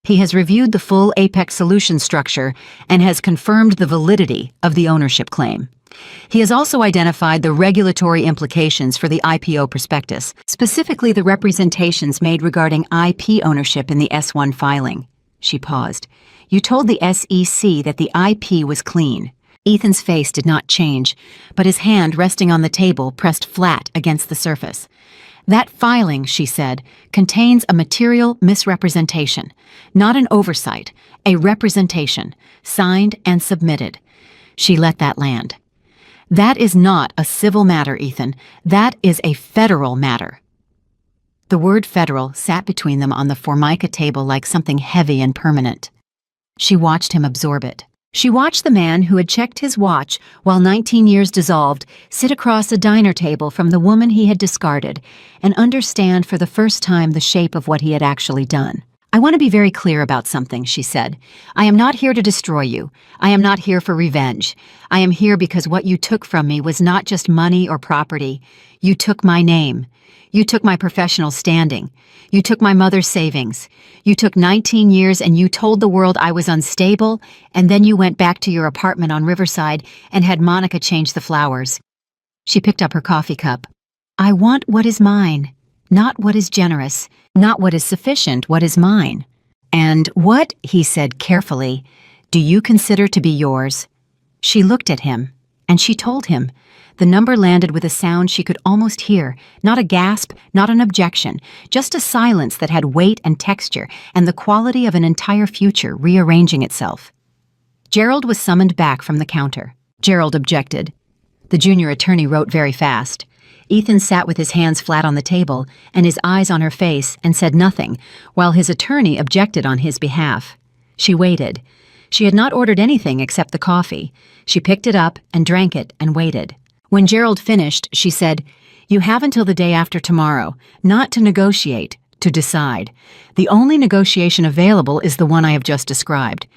He has reviewed the full Apex Solution structure and has confirmed the validity of the ownership claim. He has also identified the regulatory implications for the IPO prospectus, specifically the representations made regarding IP ownership in the S-1 filing. She paused. "You told the SEC that the IP was clean." Ethan's face did not change, but his hand resting on the table pressed flat against the surface. "That filing," she said, "contains a material misrepresentation, not an oversight, a representation, signed and submitted." She let that land. "That is not a civil matter, Ethan. That is a federal matter." The word federal sat between them on the Formica table like something heavy and permanent. She watched him absorb it. She watched the man who had checked his watch while 19 years dissolved sit across a diner table from the woman he had discarded and understand for the first time the shape of what he had actually done. "I want to be very clear about something," she said. "I am not here to destroy you. I am not here for revenge. I am here because what you took from me was not just money or property. You took my name. You took my professional standing. You took my mother's savings. You took 19 years and you told the world I was unstable, and then you went back to your apartment on Riverside and had Monica change the flowers." She picked up her coffee cup. "I want what is mine, not what is generous, not what is sufficient, what is mine." "And what," he said carefully, "do you consider to be yours?" She looked at him, and she told him. The number landed with a sound she could almost hear, not a gasp, not an objection, just a silence that had weight and texture and the quality of an entire future rearranging itself. Gerald was summoned back from the counter. Gerald objected. The junior attorney wrote very fast. Ethan sat with his hands flat on the table and his eyes on her face and said nothing, while his attorney objected on his behalf. She waited. She had not ordered anything except the coffee. She picked it up and drank it and waited. When Gerald finished, she said, "You have until the day after tomorrow, not to negotiate, to decide. The only negotiation available is the one I have just described.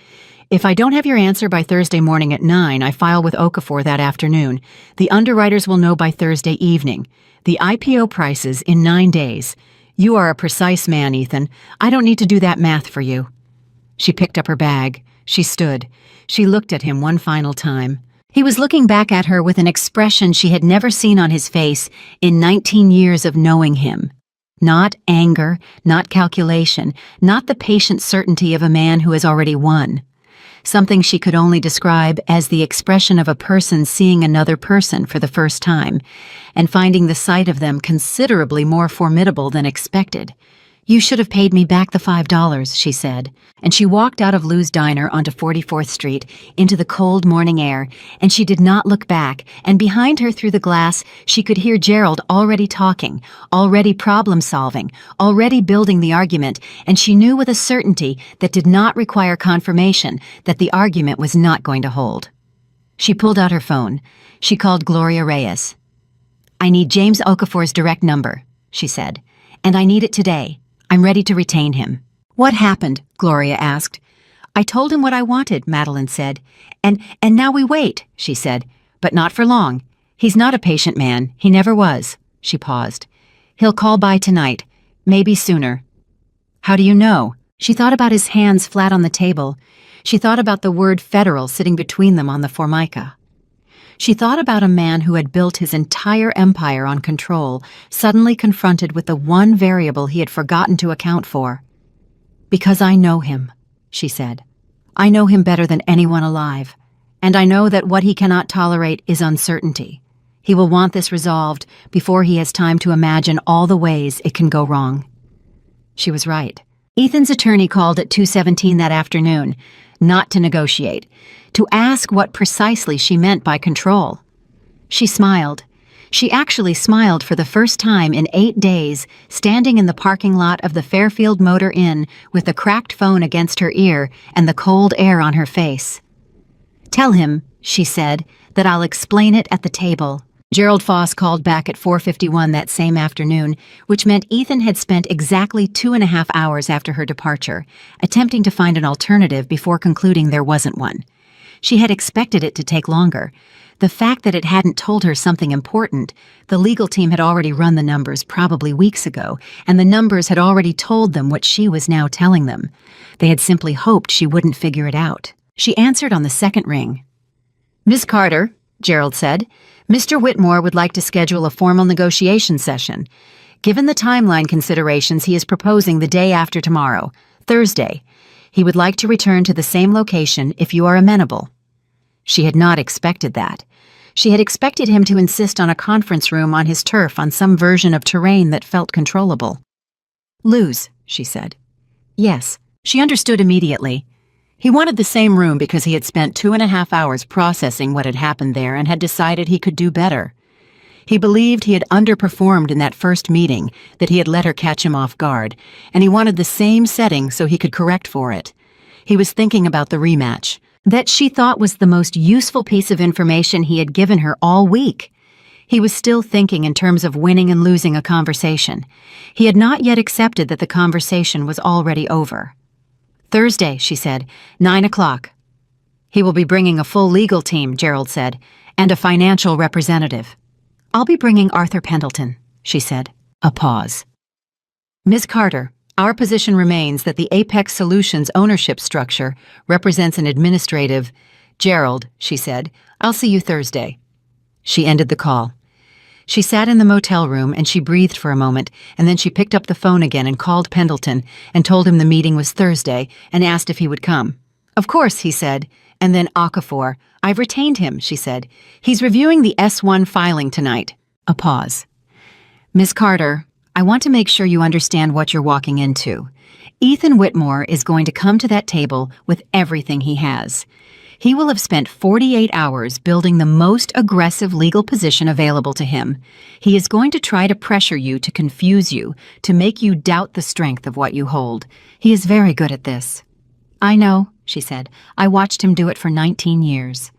If I don't have your answer by Thursday morning at 9, I file with Okafor that afternoon. The underwriters will know by Thursday evening. The IPO prices in 9 days. You are a precise man, Ethan. I don't need to do that math for you." She picked up her bag. She stood. She looked at him one final time. He was looking back at her with an expression she had never seen on his face in 19 years of knowing him. Not anger, not calculation, not the patient certainty of a man who has already won. Something she could only describe as the expression of a person seeing another person for the first time, and finding the sight of them considerably more formidable than expected. "You should have paid me back the $5, she said, and she walked out of Lou's Diner onto 44th Street into the cold morning air, and she did not look back, and behind her through the glass she could hear Gerald already talking, already problem-solving, already building the argument, and she knew with a certainty that did not require confirmation that the argument was not going to hold. She pulled out her phone. She called Gloria Reyes. "I need James Okafor's direct number," she said, "and I need it today. I'm ready to retain him." "What happened?" Gloria asked. "I told him what I wanted," Madeline said. And now we wait," she said, "but not for long. He's not a patient man. He never was." She paused. "He'll call by tonight. Maybe sooner." "How do you know?" She thought about his hands flat on the table. She thought about the word federal sitting between them on the formica. She thought about a man who had built his entire empire on control, suddenly confronted with the one variable he had forgotten to account for. "Because I know him," she said. "I know him better than anyone alive, and I know that what he cannot tolerate is uncertainty. He will want this resolved before he has time to imagine all the ways it can go wrong." She was right. Ethan's attorney called at 2:17 that afternoon, not to negotiate, to ask what precisely she meant by control. She smiled. She actually smiled for the first time in 8 days, standing in the parking lot of the Fairfield Motor Inn with the cracked phone against her ear and the cold air on her face. "Tell him," she said, "that I'll explain it at the table." Gerald Foss called back at 4:51 that same afternoon, which meant Ethan had spent exactly 2.5 hours after her departure, attempting to find an alternative before concluding there wasn't one. She had expected it to take longer. The fact that it hadn't told her something important, the legal team had already run the numbers probably weeks ago, and the numbers had already told them what she was now telling them. They had simply hoped she wouldn't figure it out. She answered on the second ring. "Miss Carter," Gerald said, "Mr. Whitmore would like to schedule a formal negotiation session. Given the timeline considerations, he is proposing the day after tomorrow, Thursday. He would like to return to the same location if you are amenable." She had not expected that. She had expected him to insist on a conference room on his turf on some version of terrain that felt controllable. "Lou's," she said. "Yes." She understood immediately. He wanted the same room because he had spent 2.5 hours processing what had happened there and had decided he could do better. He believed he had underperformed in that first meeting, that he had let her catch him off guard, and he wanted the same setting so he could correct for it. He was thinking about the rematch. That she thought was the most useful piece of information he had given her all week. He was still thinking in terms of winning and losing a conversation. He had not yet accepted that the conversation was already over. "Thursday," she said, 9 o'clock. "He will be bringing a full legal team," Gerald said, "and a financial representative." "I'll be bringing Arthur Pendleton," she said. A pause. "Ms. Carter, our position remains that the Apex Solutions ownership structure represents an administrative—" "Gerald," she said, "I'll see you Thursday." She ended the call. She sat in the motel room and she breathed for a moment, and then she picked up the phone again and called Pendleton and told him the meeting was Thursday and asked if he would come. "Of course," he said, and then Okafor. "I've retained him," she said. "He's reviewing the S1 filing tonight." A pause. "Ms. Carter, I want to make sure you understand what you're walking into. Ethan Whitmore is going to come to that table with everything he has. He will have spent 48 hours building the most aggressive legal position available to him. He is going to try to pressure you to confuse you, to make you doubt the strength of what you hold. He is very good at this." "I know," she said. "I watched him do it for 19 years.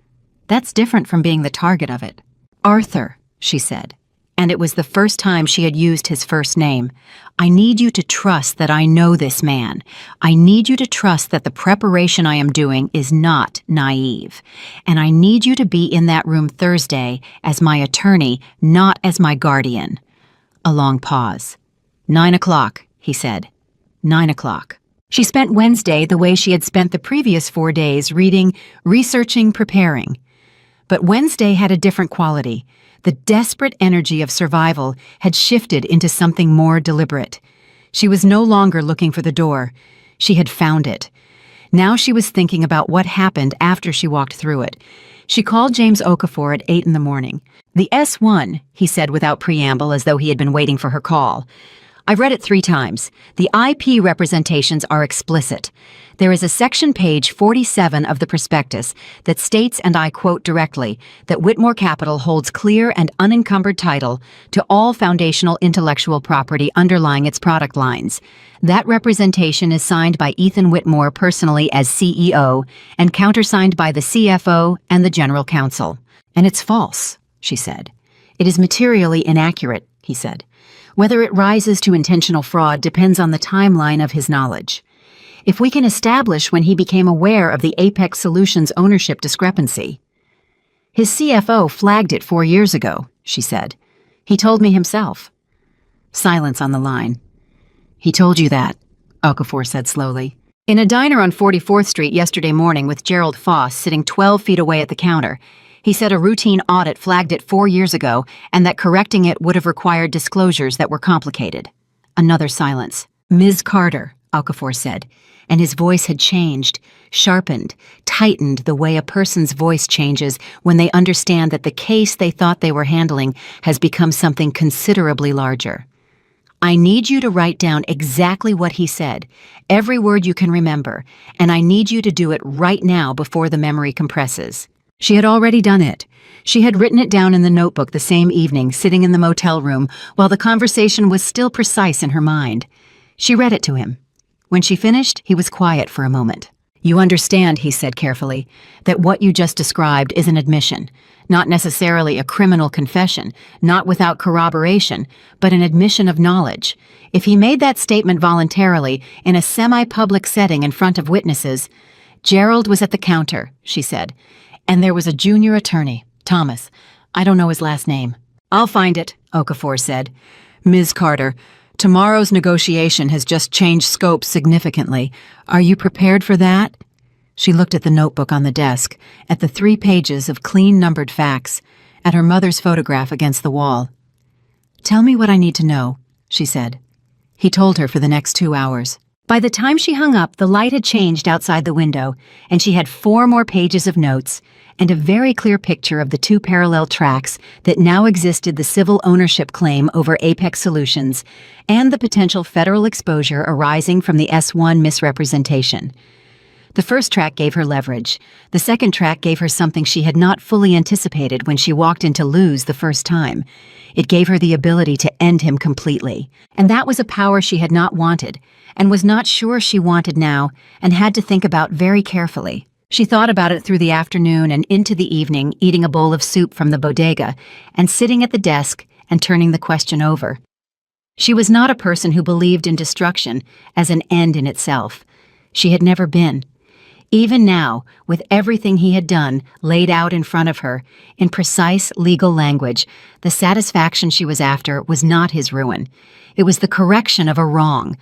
That's different from being the target of it." "Arthur," she said, and it was the first time she had used his first name. "I need you to trust that I know this man. I need you to trust that the preparation I am doing is not naive. And I need you to be in that room Thursday as my attorney, not as my guardian." A long pause. 9 o'clock, he said. 9 o'clock. She spent Wednesday the way she had spent the previous 4 days, reading, researching, preparing. But Wednesday had a different quality. The desperate energy of survival had shifted into something more deliberate. She was no longer looking for the door. She had found it. Now she was thinking about what happened after she walked through it. She called James Okafor at 8 in the morning. "The S1, he said without preamble, as though he had been waiting for her call. I've read it 3 times. The IP representations are explicit. There is a section page 47 of the prospectus that states, and I quote directly, that Whitmore Capital holds clear and unencumbered title to all foundational intellectual property underlying its product lines. That representation is signed by Ethan Whitmore personally as CEO and countersigned by the CFO and the General Counsel. And it's false, she said. It is materially inaccurate, he said. Whether it rises to intentional fraud depends on the timeline of his knowledge. If we can establish when he became aware of the Apex Solutions ownership discrepancy. His CFO flagged it 4 years ago, she said. He told me himself. Silence on the line. He told you that, Okafor said slowly. In a diner on 44th Street yesterday morning with Gerald Foss sitting 12 feet away at the counter, he said a routine audit flagged it 4 years ago and that correcting it would have required disclosures that were complicated. Another silence. Ms. Carter, Okafor said, and his voice had changed, sharpened, tightened the way a person's voice changes when they understand that the case they thought they were handling has become something considerably larger. I need you to write down exactly what he said, every word you can remember, and I need you to do it right now before the memory compresses. She had already done it. She had written it down in the notebook the same evening, sitting in the motel room, while the conversation was still precise in her mind. She read it to him. When she finished, he was quiet for a moment. You understand, he said carefully, that what you just described is an admission, not necessarily a criminal confession, not without corroboration, but an admission of knowledge. If he made that statement voluntarily, in a semi-public setting in front of witnesses, Gerald was at the counter, she said, and there was a junior attorney, Thomas. I don't know his last name. I'll find it, Okafor said. Ms. Carter, tomorrow's negotiation has just changed scope significantly. Are you prepared for that? She looked at the notebook on the desk, at the 3 pages of clean numbered facts, at her mother's photograph against the wall. Tell me what I need to know, she said. He told her for the next 2 hours. By the time she hung up, the light had changed outside the window, and she had 4 more pages of notes and a very clear picture of the 2 parallel tracks that now existed: the civil ownership claim over Apex Solutions and the potential federal exposure arising from the S1 misrepresentation. The first track gave her leverage. The second track gave her something she had not fully anticipated when she walked into Lou's the first time. It gave her the ability to end him completely. And that was a power she had not wanted, and was not sure she wanted now, and had to think about very carefully. She thought about it through the afternoon and into the evening, eating a bowl of soup from the bodega, and sitting at the desk and turning the question over. She was not a person who believed in destruction as an end in itself. She had never been. Even now, with everything he had done laid out in front of her, in precise legal language, the satisfaction she was after was not his ruin. It was the correction of a wrong,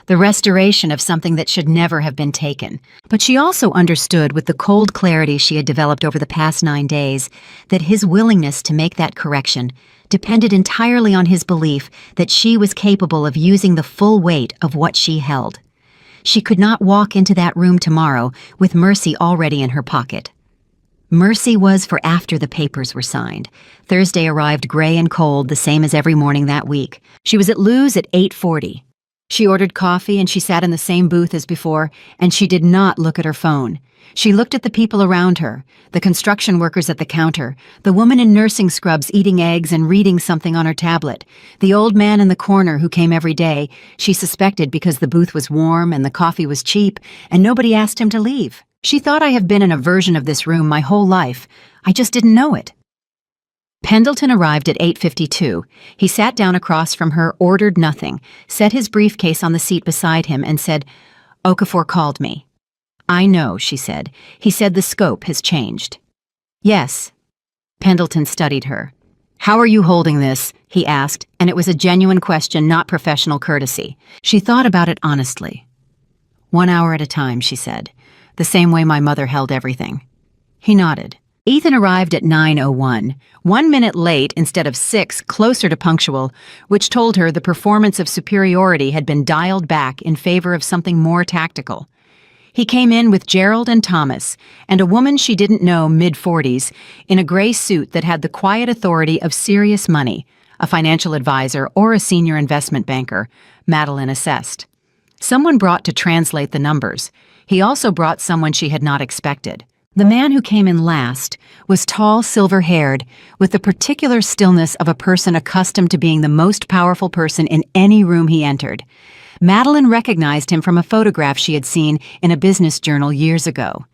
the restoration of something that should never have been taken. But she also understood, with the cold clarity she had developed over the past 9 days, that his willingness to make that correction depended entirely on his belief that she was capable of using the full weight of what she held. She could not walk into that room tomorrow with Mercy already in her pocket. Mercy was for after the papers were signed. Thursday arrived gray and cold, the same as every morning that week. She was at Lou's at 8:40. She ordered coffee and she sat in the same booth as before, and she did not look at her phone. She looked at the people around her, the construction workers at the counter, the woman in nursing scrubs eating eggs and reading something on her tablet, the old man in the corner who came every day, she suspected because the booth was warm and the coffee was cheap, and nobody asked him to leave. She thought, I have been in a version of this room my whole life. I just didn't know it. Pendleton arrived at 8:52. He sat down across from her, ordered nothing, set his briefcase on the seat beside him, and said, Okafor called me. I know, she said. He said the scope has changed. Yes. Pendleton studied her. How are you holding this? He asked, and it was a genuine question, not professional courtesy. She thought about it honestly. 1 hour at a time, she said, the same way my mother held everything. He nodded. Ethan arrived at 9:01, 1 minute late instead of 6, closer to punctual, which told her the performance of superiority had been dialed back in favor of something more tactical. He came in with Gerald and Thomas, and a woman she didn't know, mid-40s, in a gray suit that had the quiet authority of serious money, a financial advisor, or a senior investment banker, Madeline assessed. Someone brought to translate the numbers. He also brought someone she had not expected. The man who came in last was tall, silver-haired, with the particular stillness of a person accustomed to being the most powerful person in any room he entered. Madeline recognized him from a photograph she had seen in a business journal years ago.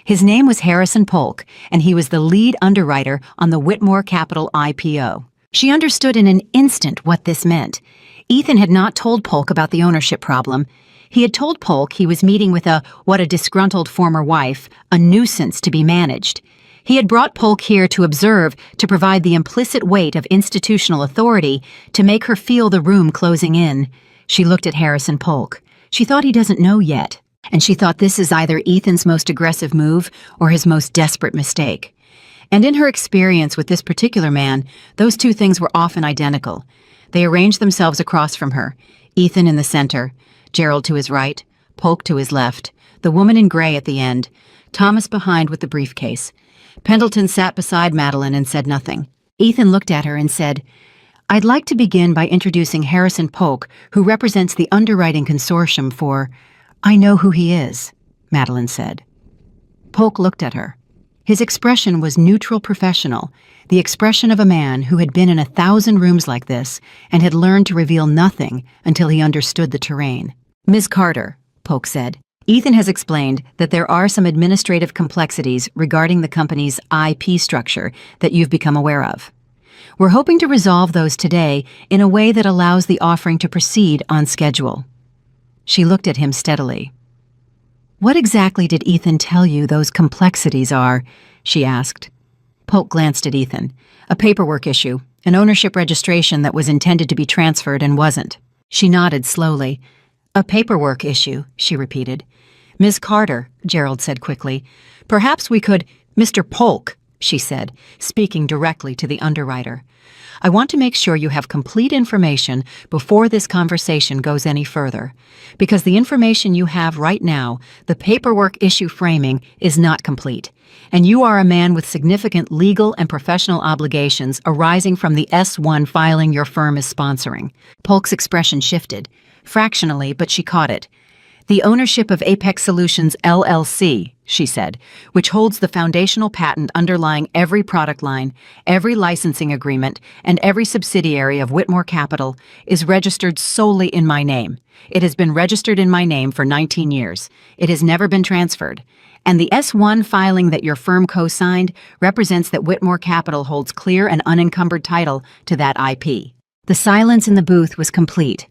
His name was Harrison Polk, and he was the lead underwriter on the Whitmore Capital IPO. She understood in an instant what this meant. Ethan had not told Polk about the ownership problem. He had told Polk he was meeting with a disgruntled former wife, a nuisance to be managed. He had brought Polk here to observe, to provide the implicit weight of institutional authority, to make her feel the room closing in. She looked at Harrison Polk. She thought he doesn't know yet, and she thought this is either Ethan's most aggressive move or his most desperate mistake. And in her experience with this particular man, those two things were often identical. They arranged themselves across from her, Ethan in the center, Gerald to his right, Polk to his left, the woman in gray at the end, Thomas behind with the briefcase. Pendleton sat beside Madeline and said nothing. Ethan looked at her and said, "I'd like to begin by introducing Harrison Polk, who represents the underwriting consortium for—" "I know who he is," Madeline said. Polk looked at her. His expression was neutral professional, the expression of a man who had been in 1,000 rooms like this and had learned to reveal nothing until he understood the terrain. "Ms. Carter," Polk said, "Ethan has explained that there are some administrative complexities regarding the company's IP structure that you've become aware of. We're hoping to resolve those today in a way that allows the offering to proceed on schedule." She looked at him steadily. "What exactly did Ethan tell you those complexities are?" she asked. Polk glanced at Ethan. "A paperwork issue, an ownership registration that was intended to be transferred and wasn't." She nodded slowly. "A paperwork issue," she repeated. "Ms. Carter," Gerald said quickly, "perhaps we could—" "Mr. Polk," she said, speaking directly to the underwriter. "I want to make sure you have complete information before this conversation goes any further, because the information you have right now, the paperwork issue framing, is not complete, and you are a man with significant legal and professional obligations arising from the S-1 filing your firm is sponsoring." Polk's expression shifted, fractionally, but she caught it. "The ownership of Apex Solutions LLC," she said, "which holds the foundational patent underlying every product line, every licensing agreement, and every subsidiary of Whitmore Capital, is registered solely in my name. It has been registered in my name for 19 years. It has never been transferred. And the S-1 filing that your firm co-signed represents that Whitmore Capital holds clear and unencumbered title to that IP." The silence in the booth was complete.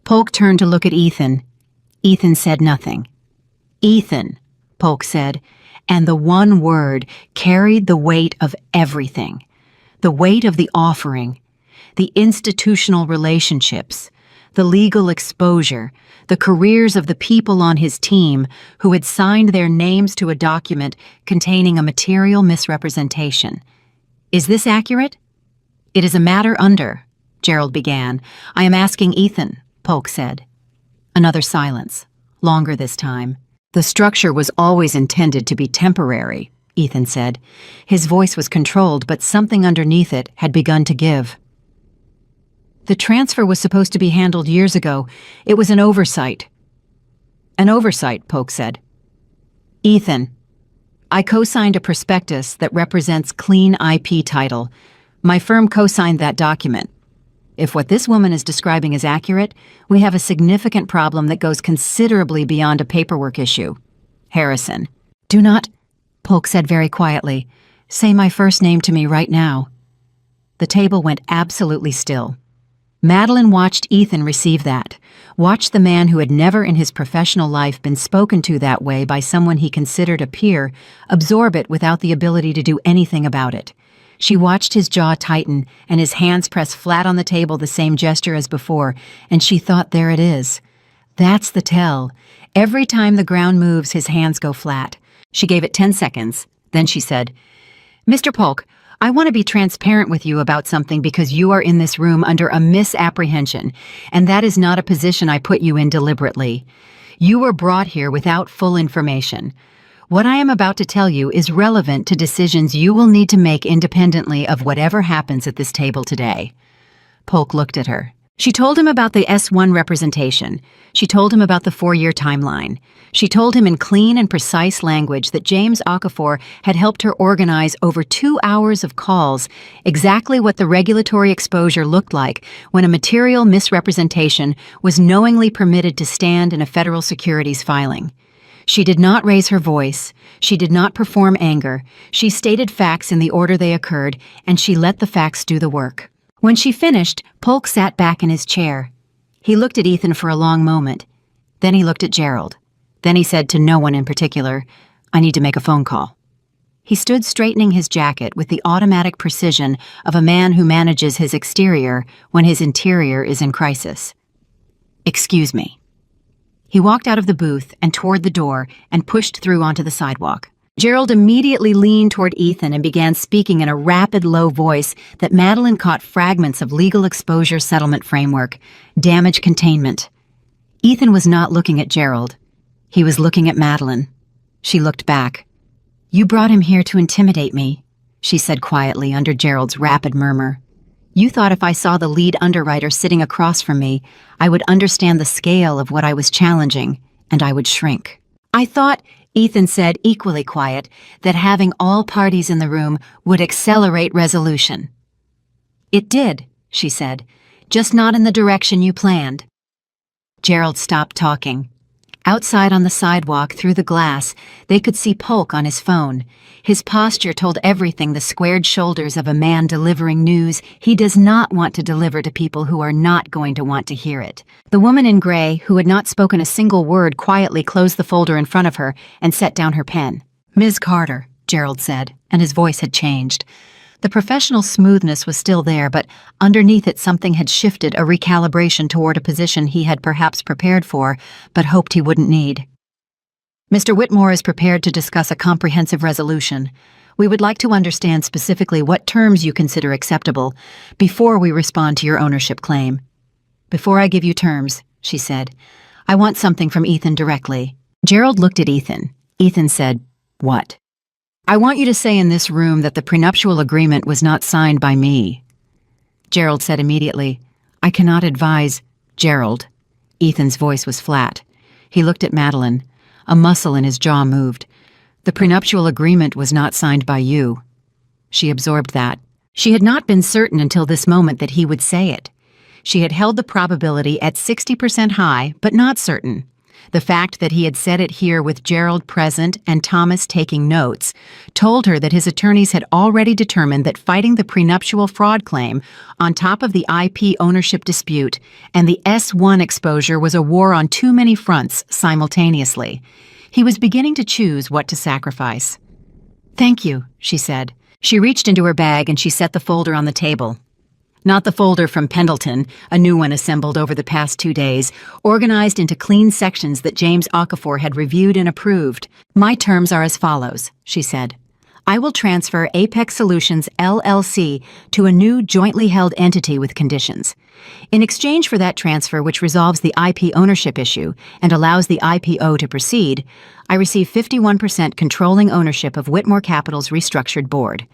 Polk turned to look at Ethan. Ethan said nothing. "Ethan," Polk said, and the one word carried the weight of everything. The weight of the offering, the institutional relationships, the legal exposure, the careers of the people on his team who had signed their names to a document containing a material misrepresentation. "Is this accurate?" "It is a matter under," Gerald began. "I am asking Ethan," Polk said. Another silence, longer this time. "The structure was always intended to be temporary," Ethan said. His voice was controlled, but something underneath it had begun to give. "The transfer was supposed to be handled years ago. It was an oversight." "An oversight," Polk said. "Ethan, I co-signed a prospectus that represents clean IP title. My firm co-signed that document. If what this woman is describing is accurate, we have a significant problem that goes considerably beyond a paperwork issue. Harrison." "Do not," Polk said very quietly, "say my first name to me right now." The table went absolutely still. Madeline watched Ethan receive that, watched the man who had never in his professional life been spoken to that way by someone he considered a peer, absorb it without the ability to do anything about it. She watched his jaw tighten and his hands press flat on the table, the same gesture as before, and she thought, there it is. That's the tell. Every time the ground moves, his hands go flat. She gave it 10 seconds. Then she said, "Mr. Polk, I want to be transparent with you about something because you are in this room under a misapprehension, and that is not a position I put you in deliberately. You were brought here without full information. What I am about to tell you is relevant to decisions you will need to make independently of whatever happens at this table today." Polk looked at her. She told him about the S1 representation. She told him about the 4-year timeline. She told him in clean and precise language that James Okafor had helped her organize over 2 hours of calls, exactly what the regulatory exposure looked like when a material misrepresentation was knowingly permitted to stand in a federal securities filing. She did not raise her voice. She did not perform anger. She stated facts in the order they occurred, and she let the facts do the work. When she finished, Polk sat back in his chair. He looked at Ethan for a long moment. Then he looked at Gerald. Then he said to no one in particular, "I need to make a phone call." He stood straightening his jacket with the automatic precision of a man who manages his exterior when his interior is in crisis. "Excuse me." He walked out of the booth and toward the door and pushed through onto the sidewalk. Gerald immediately leaned toward Ethan and began speaking in a rapid, low voice that Madeline caught fragments of legal exposure settlement framework, damage containment. Ethan was not looking at Gerald. He was looking at Madeline. She looked back. "You brought him here to intimidate me," she said quietly under Gerald's rapid murmur. "You thought if I saw the lead underwriter sitting across from me, I would understand the scale of what I was challenging, and I would shrink. I thought," Ethan said, equally quiet, "that having all parties in the room would accelerate resolution." "It did," she said, "just not in the direction you planned." Gerald stopped talking. Outside on the sidewalk, through the glass, they could see Polk on his phone. His posture told everything the squared shoulders of a man delivering news he does not want to deliver to people who are not going to want to hear it. The woman in gray, who had not spoken a single word, quietly closed the folder in front of her and set down her pen. "Ms. Carter," Gerald said, and his voice had changed. The professional smoothness was still there, but underneath it something had shifted, a recalibration toward a position he had perhaps prepared for, but hoped he wouldn't need. "Mr. Whitmore is prepared to discuss a comprehensive resolution. We would like to understand specifically what terms you consider acceptable before we respond to your ownership claim." "Before I give you terms," she said, "I want something from Ethan directly." Gerald looked at Ethan. Ethan said, "What?" "I want you to say in this room that the prenuptial agreement was not signed by me." Gerald said immediately, "I cannot advise." "Gerald." Ethan's voice was flat. He looked at Madeline. A muscle in his jaw moved. "The prenuptial agreement was not signed by you." She absorbed that. She had not been certain until this moment that he would say it. She had held the probability at 60% high, but not certain. The fact that he had said it here with Gerald present and Thomas taking notes told her that his attorneys had already determined that fighting the prenuptial fraud claim on top of the IP ownership dispute and the S1 exposure was a war on too many fronts simultaneously. He was beginning to choose what to sacrifice. "Thank you," she said. She reached into her bag and she set the folder on the table. Not the folder from Pendleton, a new one assembled over the past 2 days, organized into clean sections that James Okafor had reviewed and approved. "My terms are as follows," she said. "I will transfer Apex Solutions, LLC, to a new jointly held entity with conditions. In exchange for that transfer, which resolves the IP ownership issue and allows the IPO to proceed, I receive 51% controlling ownership of Whitmore Capital's restructured board.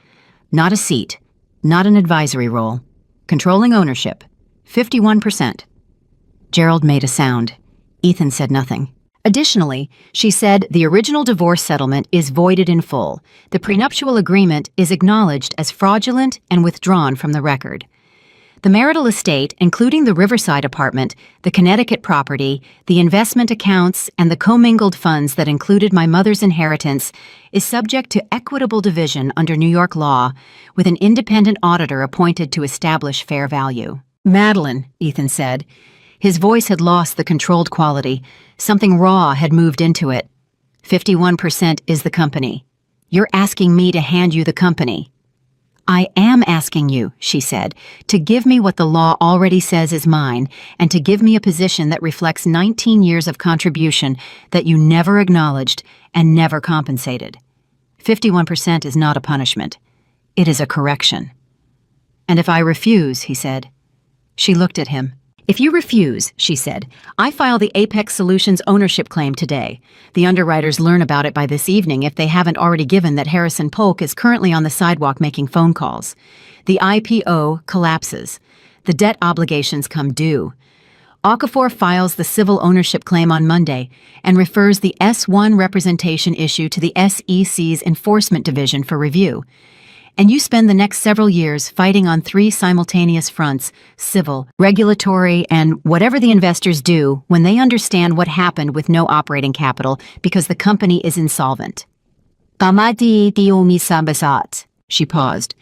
Not a seat, not an advisory role. Controlling ownership, 51%. Gerald made a sound. Ethan said nothing. Additionally, she said the original divorce settlement is voided in full. The prenuptial agreement is acknowledged as fraudulent and withdrawn from the record. The marital estate, including the Riverside apartment, the Connecticut property, the investment accounts, and the commingled funds that included my mother's inheritance, is subject to equitable division under New York law, with an independent auditor appointed to establish fair value." "Madeline," Ethan said. His voice had lost the controlled quality. Something raw had moved into it. 51% is the company. You're asking me to hand you the company." "I am asking you," she said, "to give me what the law already says is mine, and to give me a position that reflects 19 years of contribution that you never acknowledged and never compensated. 51% is not a punishment. It is a correction." "And if I refuse," he said. She looked at him. "If you refuse," she said, "I file the Apex Solutions ownership claim today. The underwriters learn about it by this evening if they haven't already given that Harrison Polk is currently on the sidewalk making phone calls. The IPO collapses. The debt obligations come due. Okafor files the civil ownership claim on Monday and refers the S1 representation issue to the SEC's Enforcement Division for review. And you spend the next several years fighting on 3 simultaneous fronts: civil, regulatory, and whatever the investors do when they understand what happened with no operating capital because the company is insolvent. Amadi Diomisabasat. She paused.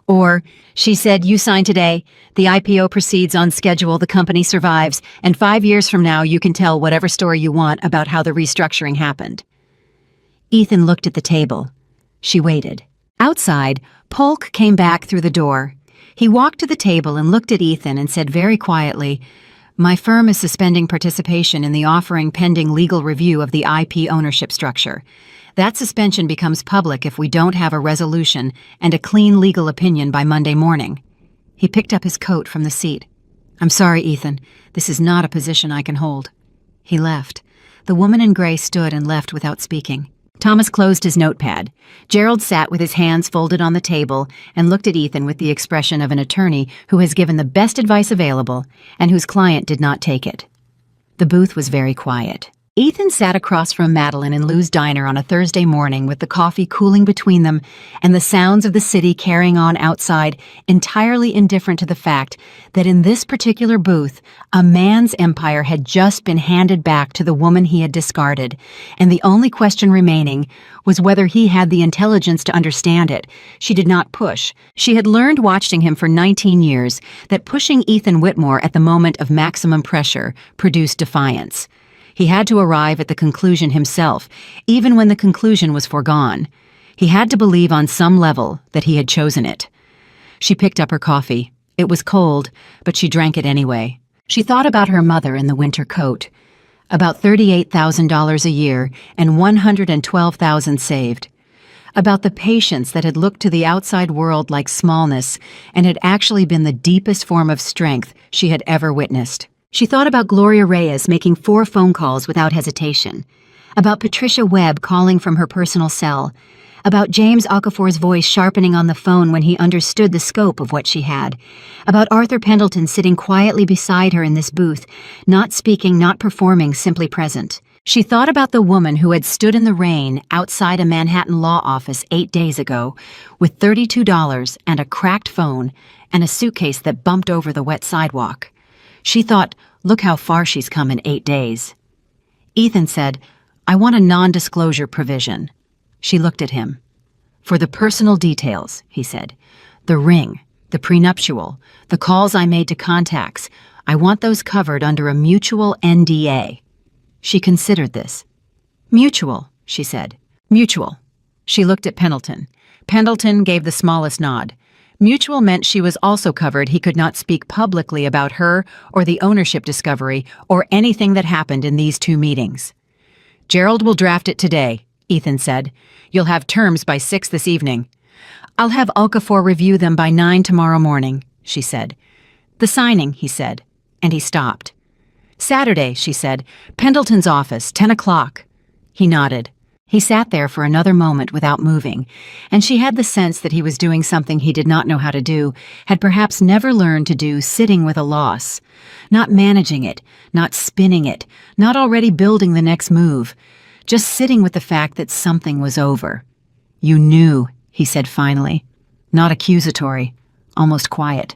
Or, she said, you sign today, the IPO proceeds on schedule, the company survives, and 5 years from now you can tell whatever story you want about how the restructuring happened. Ethan looked at the table. She waited. Outside, Polk came back through the door. He walked to the table and looked at Ethan and said very quietly, "My firm is suspending participation in the offering pending legal review of the IP ownership structure. That suspension becomes public if we don't have a resolution and a clean legal opinion by Monday morning." He picked up his coat from the seat. "I'm sorry, Ethan. This is not a position I can hold." He left. The woman in gray stood and left without speaking. Thomas closed his notepad. Gerald sat with his hands folded on the table and looked at Ethan with the expression of an attorney who has given the best advice available and whose client did not take it. The booth was very quiet. Ethan sat across from Madeline in Lou's diner on a Thursday morning with the coffee cooling between them and the sounds of the city carrying on outside, entirely indifferent to the fact that in this particular booth, a man's empire had just been handed back to the woman he had discarded, and the only question remaining was whether he had the intelligence to understand it. She did not push. She had learned watching him for 19 years that pushing Ethan Whitmore at the moment of maximum pressure produced defiance. He had to arrive at the conclusion himself, even when the conclusion was foregone. He had to believe on some level that he had chosen it. She picked up her coffee. It was cold, but she drank it anyway. She thought about her mother in the winter coat. About $38,000 a year and $112,000 saved. About the patience that had looked to the outside world like smallness and had actually been the deepest form of strength she had ever witnessed. She thought about Gloria Reyes making 4 phone calls without hesitation, about Patricia Webb calling from her personal cell, about James Okafor's voice sharpening on the phone when he understood the scope of what she had, about Arthur Pendleton sitting quietly beside her in this booth, not speaking, not performing, simply present. She thought about the woman who had stood in the rain outside a Manhattan law office 8 days ago with $32 and a cracked phone and a suitcase that bumped over the wet sidewalk. She thought, look how far she's come in 8 days. Ethan said, "I want a non-disclosure provision." She looked at him. "For the personal details," he said. "The ring, the prenuptial, the calls I made to contacts, I want those covered under a mutual NDA." She considered this. "Mutual," she said. "Mutual." She looked at Pendleton. Pendleton gave the smallest nod. Mutual meant she was also covered. He could not speak publicly about her or the ownership discovery or anything that happened in these 2 meetings. "Gerald will draft it today," Ethan said. "You'll have terms by 6 this evening." "I'll have Okafor review them by 9 tomorrow morning," she said. "The signing," he said, and he stopped. "Saturday," she said. "Pendleton's office, 10 o'clock." He nodded. He sat there for another moment without moving, and she had the sense that he was doing something he did not know how to do, had perhaps never learned to do, sitting with a loss. Not managing it, not spinning it, not already building the next move. Just sitting with the fact that something was over. "You knew," he said finally. Not accusatory, almost quiet.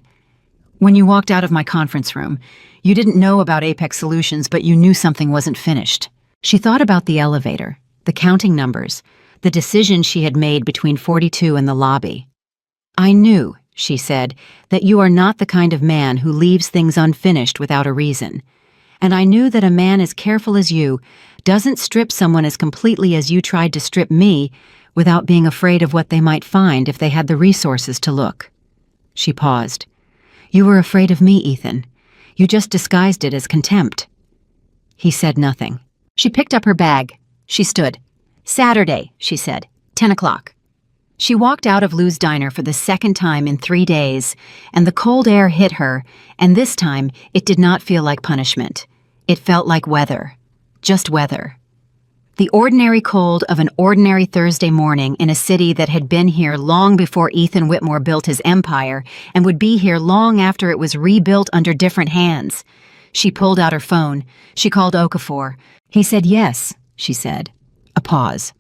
"When you walked out of my conference room, you didn't know about Apex Solutions, but you knew something wasn't finished." She thought about the elevator, the counting numbers, the decision she had made between 42 and the lobby. "I knew," she said, "that you are not the kind of man who leaves things unfinished without a reason. And I knew that a man as careful as you doesn't strip someone as completely as you tried to strip me without being afraid of what they might find if they had the resources to look." She paused. "You were afraid of me, Ethan. You just disguised it as contempt." He said nothing. She picked up her bag. She stood. "Saturday," she said, 10 o'clock. She walked out of Lou's diner for the second time in 3 days, and the cold air hit her, and this time it did not feel like punishment. It felt like weather. Just weather. The ordinary cold of an ordinary Thursday morning in a city that had been here long before Ethan Whitmore built his empire and would be here long after it was rebuilt under different hands. She pulled out her phone. She called Okafor. He said yes, she said. A pause.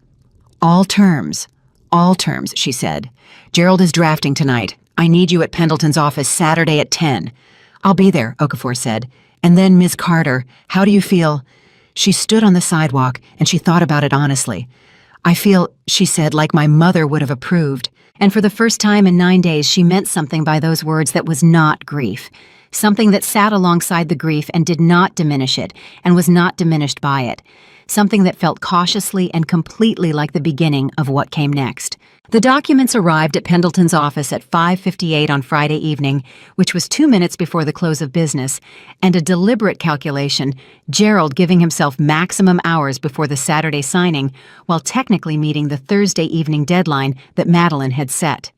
All terms, she said. Gerald is drafting tonight. I need you at Pendleton's office Saturday at 10. I'll be there, Okafor said. And then, Ms. Carter, how do you feel? She stood on the sidewalk, and she thought about it honestly. I feel, she said, like my mother would have approved. And for the first time in 9 days, she meant something by those words that was not grief. Something that sat alongside the grief and did not diminish it, and was not diminished by it. Something that felt cautiously and completely like the beginning of what came next. The documents arrived at Pendleton's office at 5:58 on Friday evening, which was 2 minutes before the close of business, and a deliberate calculation, Gerald giving himself maximum hours before the Saturday signing, while technically meeting the Thursday evening deadline that Madeline had set.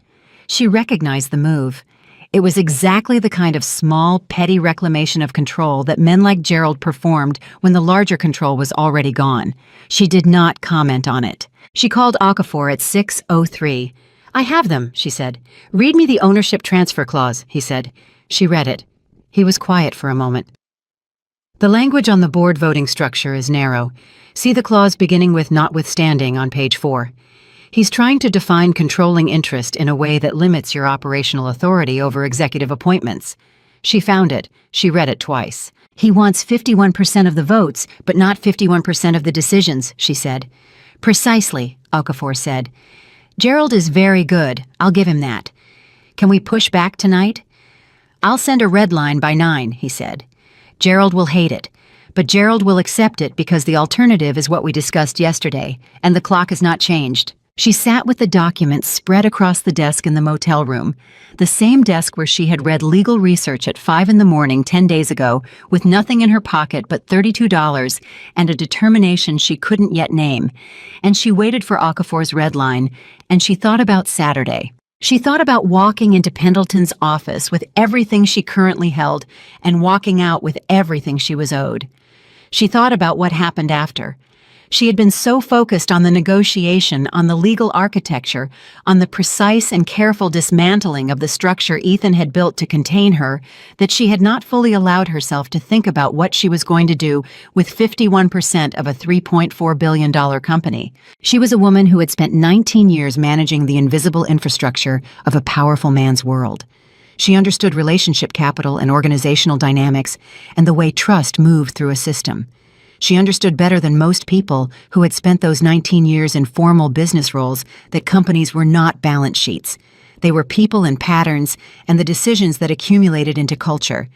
She recognized the move. It was exactly the kind of small, petty reclamation of control that men like Gerald performed when the larger control was already gone. She did not comment on it. She called Okafor at 6:03. I have them, she said. Read me the ownership transfer clause, he said. She read it. He was quiet for a moment. The language on the board voting structure is narrow. See the clause beginning with notwithstanding on page 4. He's trying to define controlling interest in a way that limits your operational authority over executive appointments. She found it. She read it twice. He wants 51% of the votes, but not 51% of the decisions, she said. Precisely, Okafor said. Gerald is very good. I'll give him that. Can we push back tonight? I'll send a red line by 9, he said. Gerald will hate it, but Gerald will accept it because the alternative is what we discussed yesterday, and the clock has not changed. She sat with the documents spread across the desk in the motel room, the same desk where she had read legal research at 5 in the morning 10 days ago, with nothing in her pocket but $32 and a determination she couldn't yet name. And she waited for Okafor's red line, and she thought about Saturday. She thought about walking into Pendleton's office with everything she currently held and walking out with everything she was owed. She thought about what happened after. She had been so focused on the negotiation, on the legal architecture, on the precise and careful dismantling of the structure Ethan had built to contain her, that she had not fully allowed herself to think about what she was going to do with 51% of a $3.4 billion company. She was a woman who had spent 19 years managing the invisible infrastructure of a powerful man's world. She understood relationship capital and organizational dynamics and the way trust moved through a system. She understood better than most people who had spent those 19 years in formal business roles that companies were not balance sheets. They were people and patterns and the decisions that accumulated into culture.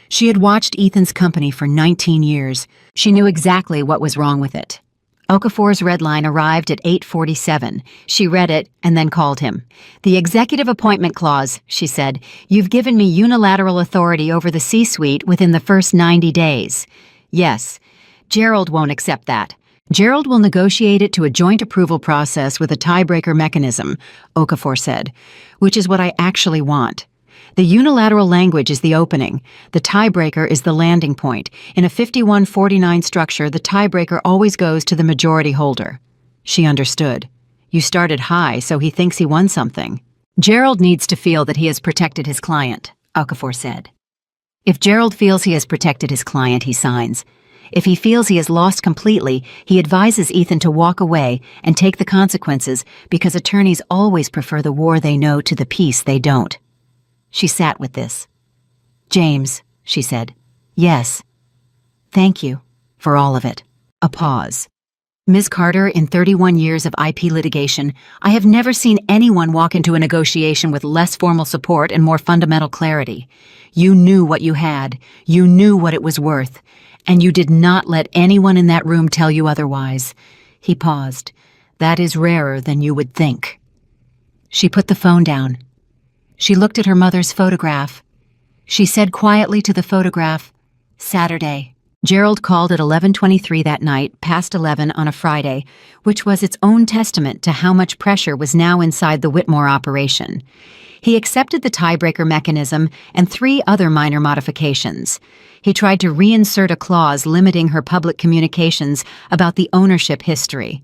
She had watched Ethan's company for 19 years. She knew exactly what was wrong with it. Okafor's red line arrived at 8:47. She read it and then called him. The executive appointment clause, she said. You've given me unilateral authority over the C-suite within the first 90 days. Yes. Gerald won't accept that. Gerald will negotiate it to a joint approval process with a tiebreaker mechanism, Okafor said, which is what I actually want. The unilateral language is the opening. The tiebreaker is the landing point. In a 51-49 structure, the tiebreaker always goes to the majority holder. She understood. You started high, so he thinks he won something. Gerald needs to feel that he has protected his client, Okafor said. If Gerald feels he has protected his client, he signs. If he feels he has lost completely, he advises Ethan to walk away and take the consequences because attorneys always prefer the war they know to the peace they don't. She sat with this. James, she said. Yes. Thank you for all of it. A pause. Ms. Carter, in 31 years of IP litigation, I have never seen anyone walk into a negotiation with less formal support and more fundamental clarity. You knew what you had. You knew what it was worth. And you did not let anyone in that room tell you otherwise. He paused. That is rarer than you would think. She put the phone down. She looked at her mother's photograph. She said quietly to the photograph, Saturday. Gerald called at 11:23 that night, past 11 on a Friday, which was its own testament to how much pressure was now inside the Whitmore operation. He accepted the tiebreaker mechanism and 3 other minor modifications. He tried to reinsert a clause limiting her public communications about the ownership history.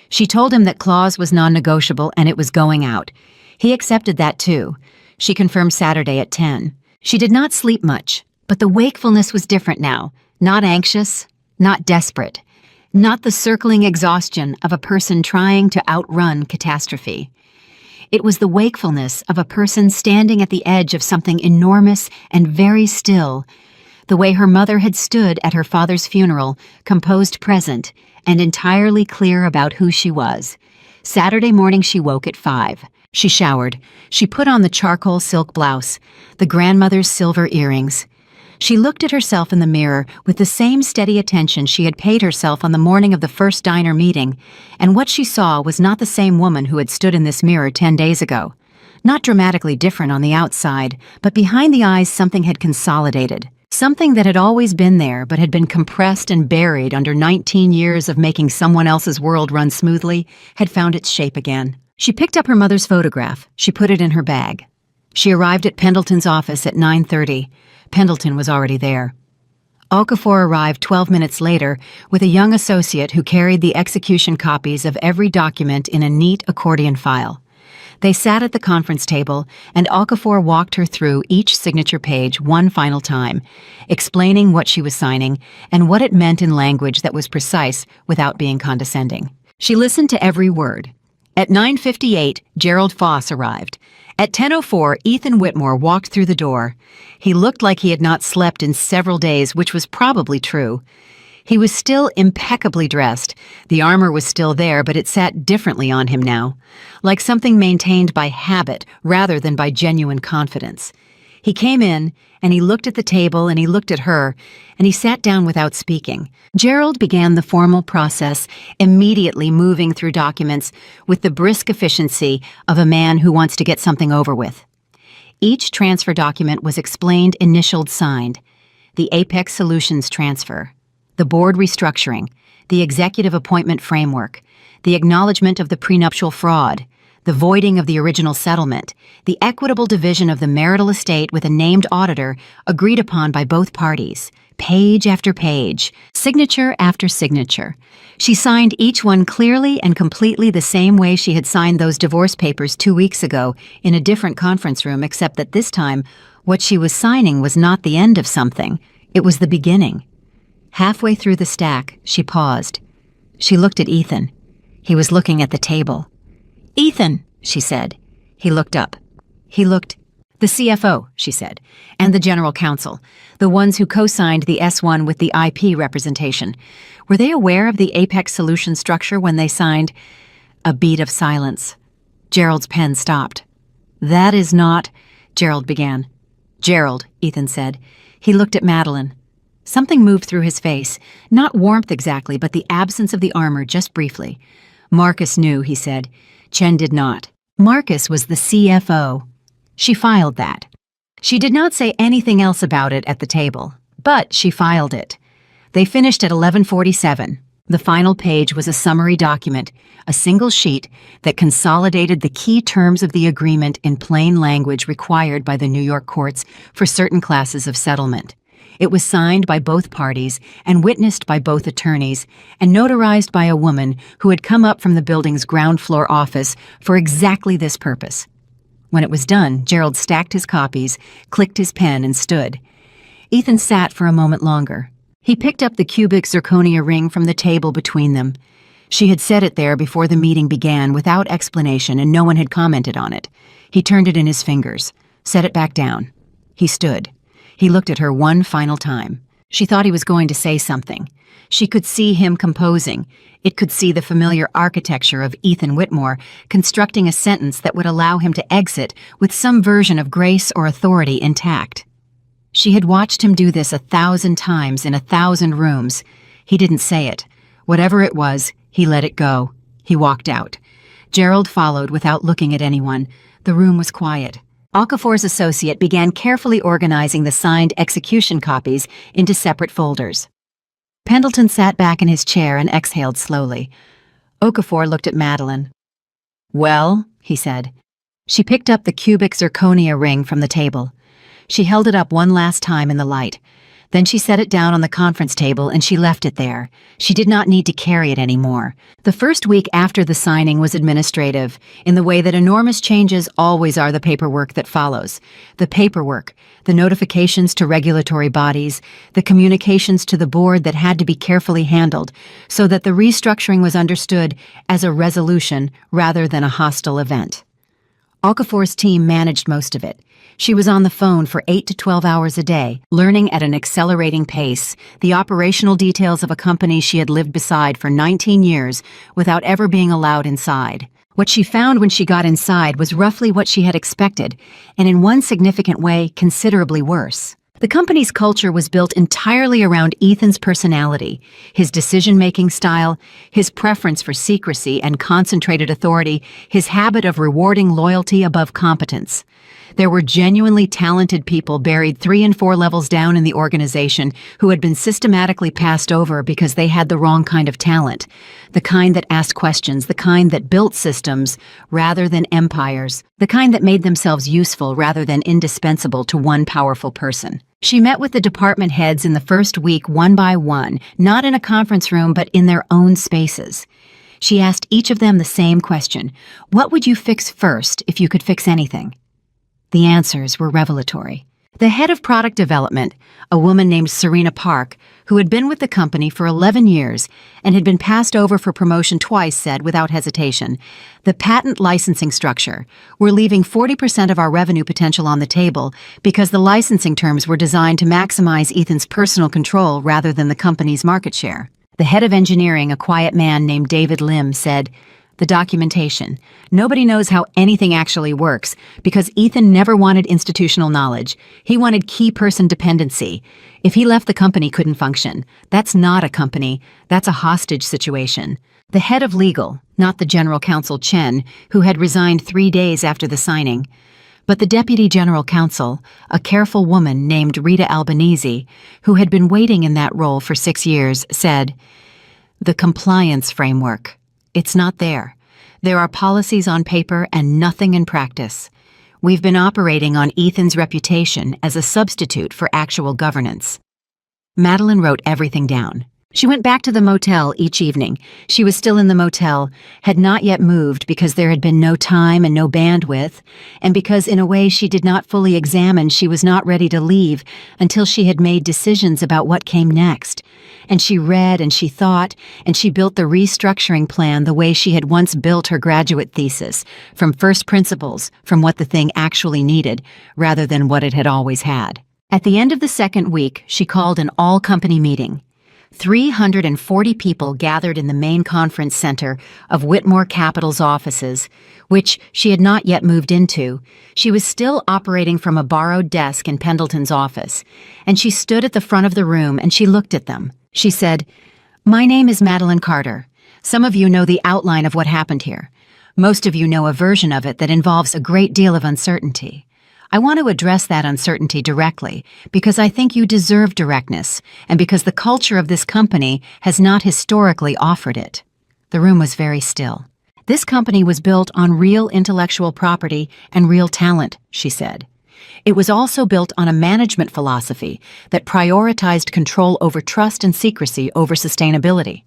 She told him that clause was non-negotiable and it was going out. He accepted that too. She confirmed Saturday at 10. She did not sleep much, but the wakefulness was different now. Not anxious, not desperate, not the circling exhaustion of a person trying to outrun catastrophe. It was the wakefulness of a person standing at the edge of something enormous and very still, the way her mother had stood at her father's funeral, composed, present, and entirely clear about who she was. Saturday morning she woke at 5. She showered. She put on the charcoal silk blouse, the grandmother's silver earrings. She looked at herself in the mirror with the same steady attention she had paid herself on the morning of the first diner meeting, and what she saw was not the same woman who had stood in this mirror 10 days ago. Not dramatically different on the outside, but behind the eyes something had consolidated. Something that had always been there but had been compressed and buried under 19 years of making someone else's world run smoothly had found its shape again. She picked up her mother's photograph. She put it in her bag. She arrived at Pendleton's office at 9:30. Pendleton was already there. Okafor arrived 12 minutes later with a young associate who carried the execution copies of every document in a neat accordion file. They sat at the conference table, and Okafor walked her through each signature page one final time, explaining what she was signing and what it meant in language that was precise without being condescending. She listened to every word. At 9:58, Gerald Foss arrived. At 10:04, Ethan Whitmore walked through the door. He looked like he had not slept in several days, which was probably true. He was still impeccably dressed. The armor was still there, but it sat differently on him now, like something maintained by habit rather than by genuine confidence. He came in, and he looked at the table, and he looked at her, and he sat down without speaking. Gerald began the formal process, immediately moving through documents with the brisk efficiency of a man who wants to get something over with. Each transfer document was explained, initialed, signed. The Apex Solutions transfer, the board restructuring, the executive appointment framework, the acknowledgement of the prenuptial fraud, the voiding of the original settlement, the equitable division of the marital estate with a named auditor agreed upon by both parties, page after page, signature after signature. She signed each one clearly and completely the same way she had signed those divorce papers 2 weeks ago in a different conference room, except that this time what she was signing was not the end of something, it was the beginning. Halfway through the stack, she paused. She looked at Ethan. He was looking at the table. "Ethan," she said. He looked up. He looked. "The CFO," she said, "and the general counsel, the ones who co-signed the S1 with the IP representation. Were they aware of the Apex Solution structure when they signed?" A beat of silence. Gerald's pen stopped. "That is not," Gerald began. "Gerald," Ethan said. He looked at Madeline. Something moved through his face, not warmth exactly, but the absence of the armor just briefly. "Marcus knew," he said. Chen did not. Marcus was the CFO. She filed that. She did not say anything else about it at the table, but she filed it. They finished at 11:47. The final page was a summary document, a single sheet that consolidated the key terms of the agreement in plain language required by the New York courts for certain classes of settlement. It was signed by both parties and witnessed by both attorneys and notarized by a woman who had come up from the building's ground floor office for exactly this purpose. When it was done, Gerald stacked his copies, clicked his pen, and stood. Ethan sat for a moment longer. He picked up the cubic zirconia ring from the table between them. She had set it there before the meeting began without explanation, and no one had commented on it. He turned it in his fingers, set it back down. He stood. He looked at her one final time. She thought he was going to say something. She could see him composing. It could see the familiar architecture of Ethan Whitmore constructing a sentence that would allow him to exit with some version of grace or authority intact. She had watched him do this 1,000 times in 1,000 rooms. He didn't say it. Whatever it was, he let it go. He walked out. Gerald followed without looking at anyone. The room was quiet. Okafor's associate began carefully organizing the signed execution copies into separate folders. Pendleton sat back in his chair and exhaled slowly. Okafor looked at Madeline. "Well," he said. She picked up the cubic zirconia ring from the table. She held it up one last time in the light. Then she set it down on the conference table and she left it there. She did not need to carry it anymore. The first week after the signing was administrative, in the way that enormous changes always are the paperwork that follows. The paperwork, the notifications to regulatory bodies, the communications to the board that had to be carefully handled, so that the restructuring was understood as a resolution rather than a hostile event. Okafor's team managed most of it. She was on the phone for 8 to 12 hours a day, learning at an accelerating pace the operational details of a company she had lived beside for 19 years without ever being allowed inside. What she found when she got inside was roughly what she had expected, and in one significant way, considerably worse. The company's culture was built entirely around Ethan's personality, his decision-making style, his preference for secrecy and concentrated authority, his habit of rewarding loyalty above competence. There were genuinely talented people buried 3 and 4 levels down in the organization who had been systematically passed over because they had the wrong kind of talent, the kind that asked questions, the kind that built systems rather than empires, the kind that made themselves useful rather than indispensable to one powerful person. She met with the department heads in the first week one by one, not in a conference room but in their own spaces. She asked each of them the same question: what would you fix first if you could fix anything? The answers were revelatory. The head of product development, a woman named Serena Park, who had been with the company for 11 years and had been passed over for promotion twice, said without hesitation, "The patent licensing structure. We're leaving 40% of our revenue potential on the table because the licensing terms were designed to maximize Ethan's personal control rather than the company's market share." The head of engineering, a quiet man named David Lim, said, "The documentation. Nobody knows how anything actually works because Ethan never wanted institutional knowledge. He wanted key person dependency. If he left, the company couldn't function. That's not a company. That's a hostage situation." The head of legal, not the general counsel Chen, who had resigned 3 days after the signing, but the deputy general counsel, a careful woman named Rita Albanese, who had been waiting in that role for 6 years, said, "The compliance framework. It's not there. There are policies on paper and nothing in practice. We've been operating on Ethan's reputation as a substitute for actual governance." Madeline wrote everything down. She went back to the motel each evening. She was still in the motel, had not yet moved because there had been no time and no bandwidth, and because in a way she did not fully examine, she was not ready to leave until she had made decisions about what came next. And she read and she thought, and she built the restructuring plan the way she had once built her graduate thesis, from first principles, from what the thing actually needed, rather than what it had always had. At the end of the second week, she called an all-company meeting. 340 people gathered in the main conference center of Whitmore Capital's offices, which she had not yet moved into. She was still operating from a borrowed desk in Pendleton's office, and she stood at the front of the room and she looked at them. She said, "My name is Madeline Carter. Some of you know the outline of what happened here. Most of you know a version of it that involves a great deal of uncertainty. I want to address that uncertainty directly because I think you deserve directness and because the culture of this company has not historically offered it." The room was very still. "This company was built on real intellectual property and real talent," she said. "It was also built on a management philosophy that prioritized control over trust and secrecy over sustainability.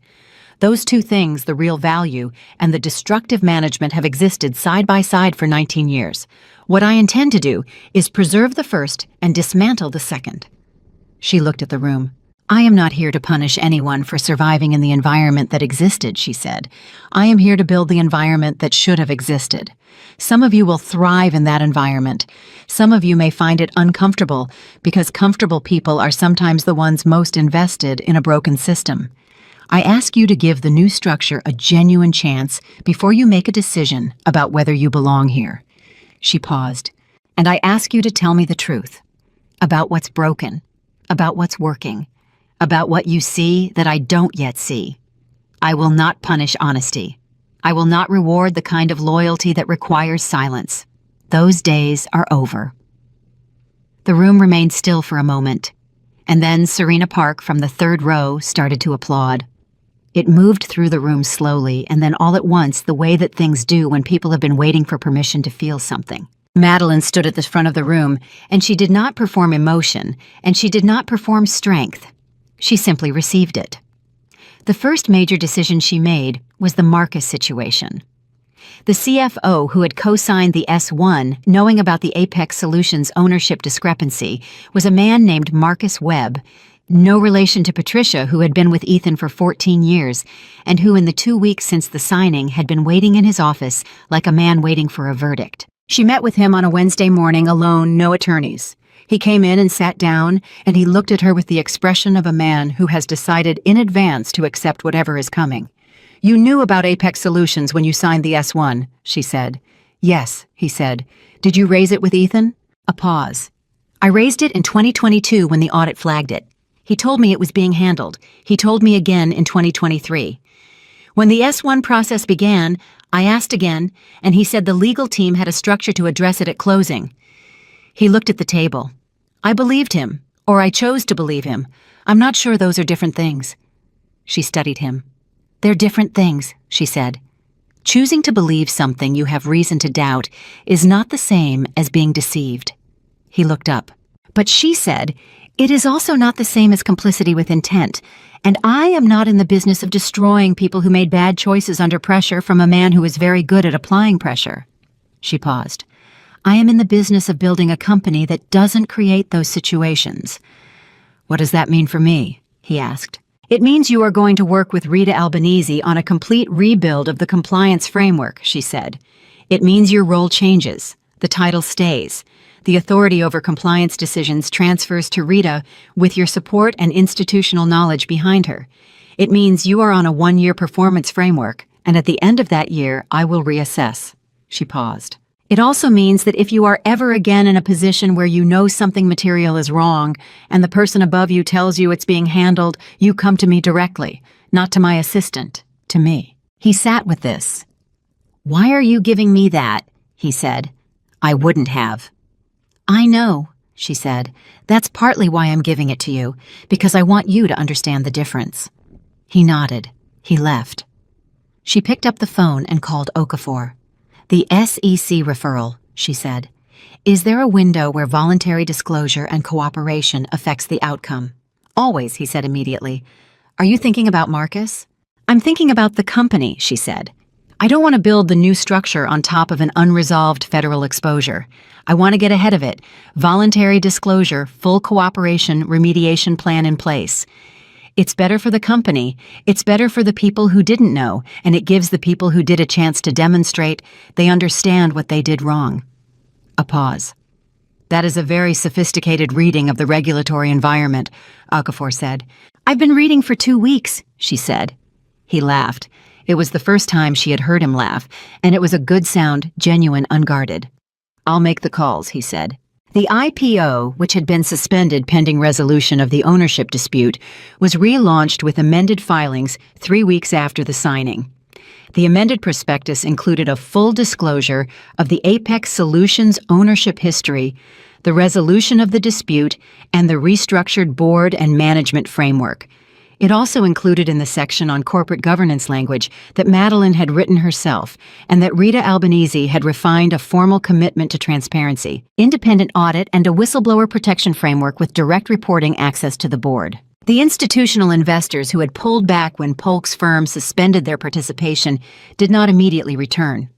Those two things, the real value and the destructive management, have existed side by side for 19 years. What I intend to do is preserve the first and dismantle the second." She looked at the room. "I am not here to punish anyone for surviving in the environment that existed," she said. "I am here to build the environment that should have existed. Some of you will thrive in that environment. Some of you may find it uncomfortable because comfortable people are sometimes the ones most invested in a broken system. I ask you to give the new structure a genuine chance before you make a decision about whether you belong here." She paused. "And I ask you to tell me the truth about what's broken, about what's working, about what you see that I don't yet see. I will not punish honesty. I will not reward the kind of loyalty that requires silence. Those days are over." The room remained still for a moment, and then Serena Park from the third row started to applaud. It moved through the room slowly, and then all at once, the way that things do when people have been waiting for permission to feel something. Madeline stood at the front of the room, and she did not perform emotion, and she did not perform strength. She simply received it. The first major decision she made was the Marcus situation. The CFO who had co-signed the S1, knowing about the Apex Solutions ownership discrepancy, was a man named Marcus Webb, no relation to Patricia, who had been with Ethan for 14 years, and who in the 2 weeks since the signing had been waiting in his office like a man waiting for a verdict. She met with him on a Wednesday morning alone, no attorneys. He came in and sat down, and he looked at her with the expression of a man who has decided in advance to accept whatever is coming. "You knew about Apex Solutions when you signed the S1, she said. "Yes," he said. "Did you raise it with Ethan?" A pause. "I raised it in 2022 when the audit flagged it. He told me it was being handled. He told me again in 2023. When the S1 process began, I asked again, and he said the legal team had a structure to address it at closing." He looked at the table. "I believed him, or I chose to believe him. I'm not sure those are different things." She studied him. "They're different things," she said. "Choosing to believe something you have reason to doubt is not the same as being deceived." He looked up. "But," she said, "it is also not the same as complicity with intent, and I am not in the business of destroying people who made bad choices under pressure from a man who is very good at applying pressure." She paused. "I am in the business of building a company that doesn't create those situations." "What does that mean for me?" he asked. "It means you are going to work with Rita Albanese on a complete rebuild of the compliance framework," she said. "It means your role changes. The title stays. The authority over compliance decisions transfers to Rita with your support and institutional knowledge behind her. It means you are on a 1-year performance framework, and at the end of that year, I will reassess." She paused. "It also means that if you are ever again in a position where you know something material is wrong, and the person above you tells you it's being handled, you come to me directly, not to my assistant, to me." He sat with this. "Why are you giving me that?" he said. "I wouldn't have." "I know," she said. "That's partly why I'm giving it to you, because I want you to understand the difference." He nodded. He left. She picked up the phone and called Okafor. "The SEC referral," she said. "Is there a window where voluntary disclosure and cooperation affects the outcome?" "Always," he said immediately. "Are you thinking about Marcus?" "I'm thinking about the company," she said. "I don't want to build the new structure on top of an unresolved federal exposure. I want to get ahead of it. Voluntary disclosure, full cooperation, remediation plan in place. It's better for the company, it's better for the people who didn't know, and it gives the people who did a chance to demonstrate they understand what they did wrong." A pause. "That is a very sophisticated reading of the regulatory environment," Okafor said. "I've been reading for 2 weeks," she said. He laughed. It was the first time she had heard him laugh, and it was a good sound, genuine, unguarded. "I'll make the calls," he said. The IPO, which had been suspended pending resolution of the ownership dispute, was relaunched with amended filings 3 weeks after the signing. The amended prospectus included a full disclosure of the Apex Solutions ownership history, the resolution of the dispute, and the restructured board and management framework. It also included in the section on corporate governance language that Madeline had written herself and that Rita Albanese had refined a formal commitment to transparency, independent audit, and a whistleblower protection framework with direct reporting access to the board. The institutional investors who had pulled back when Polk's firm suspended their participation did not immediately return.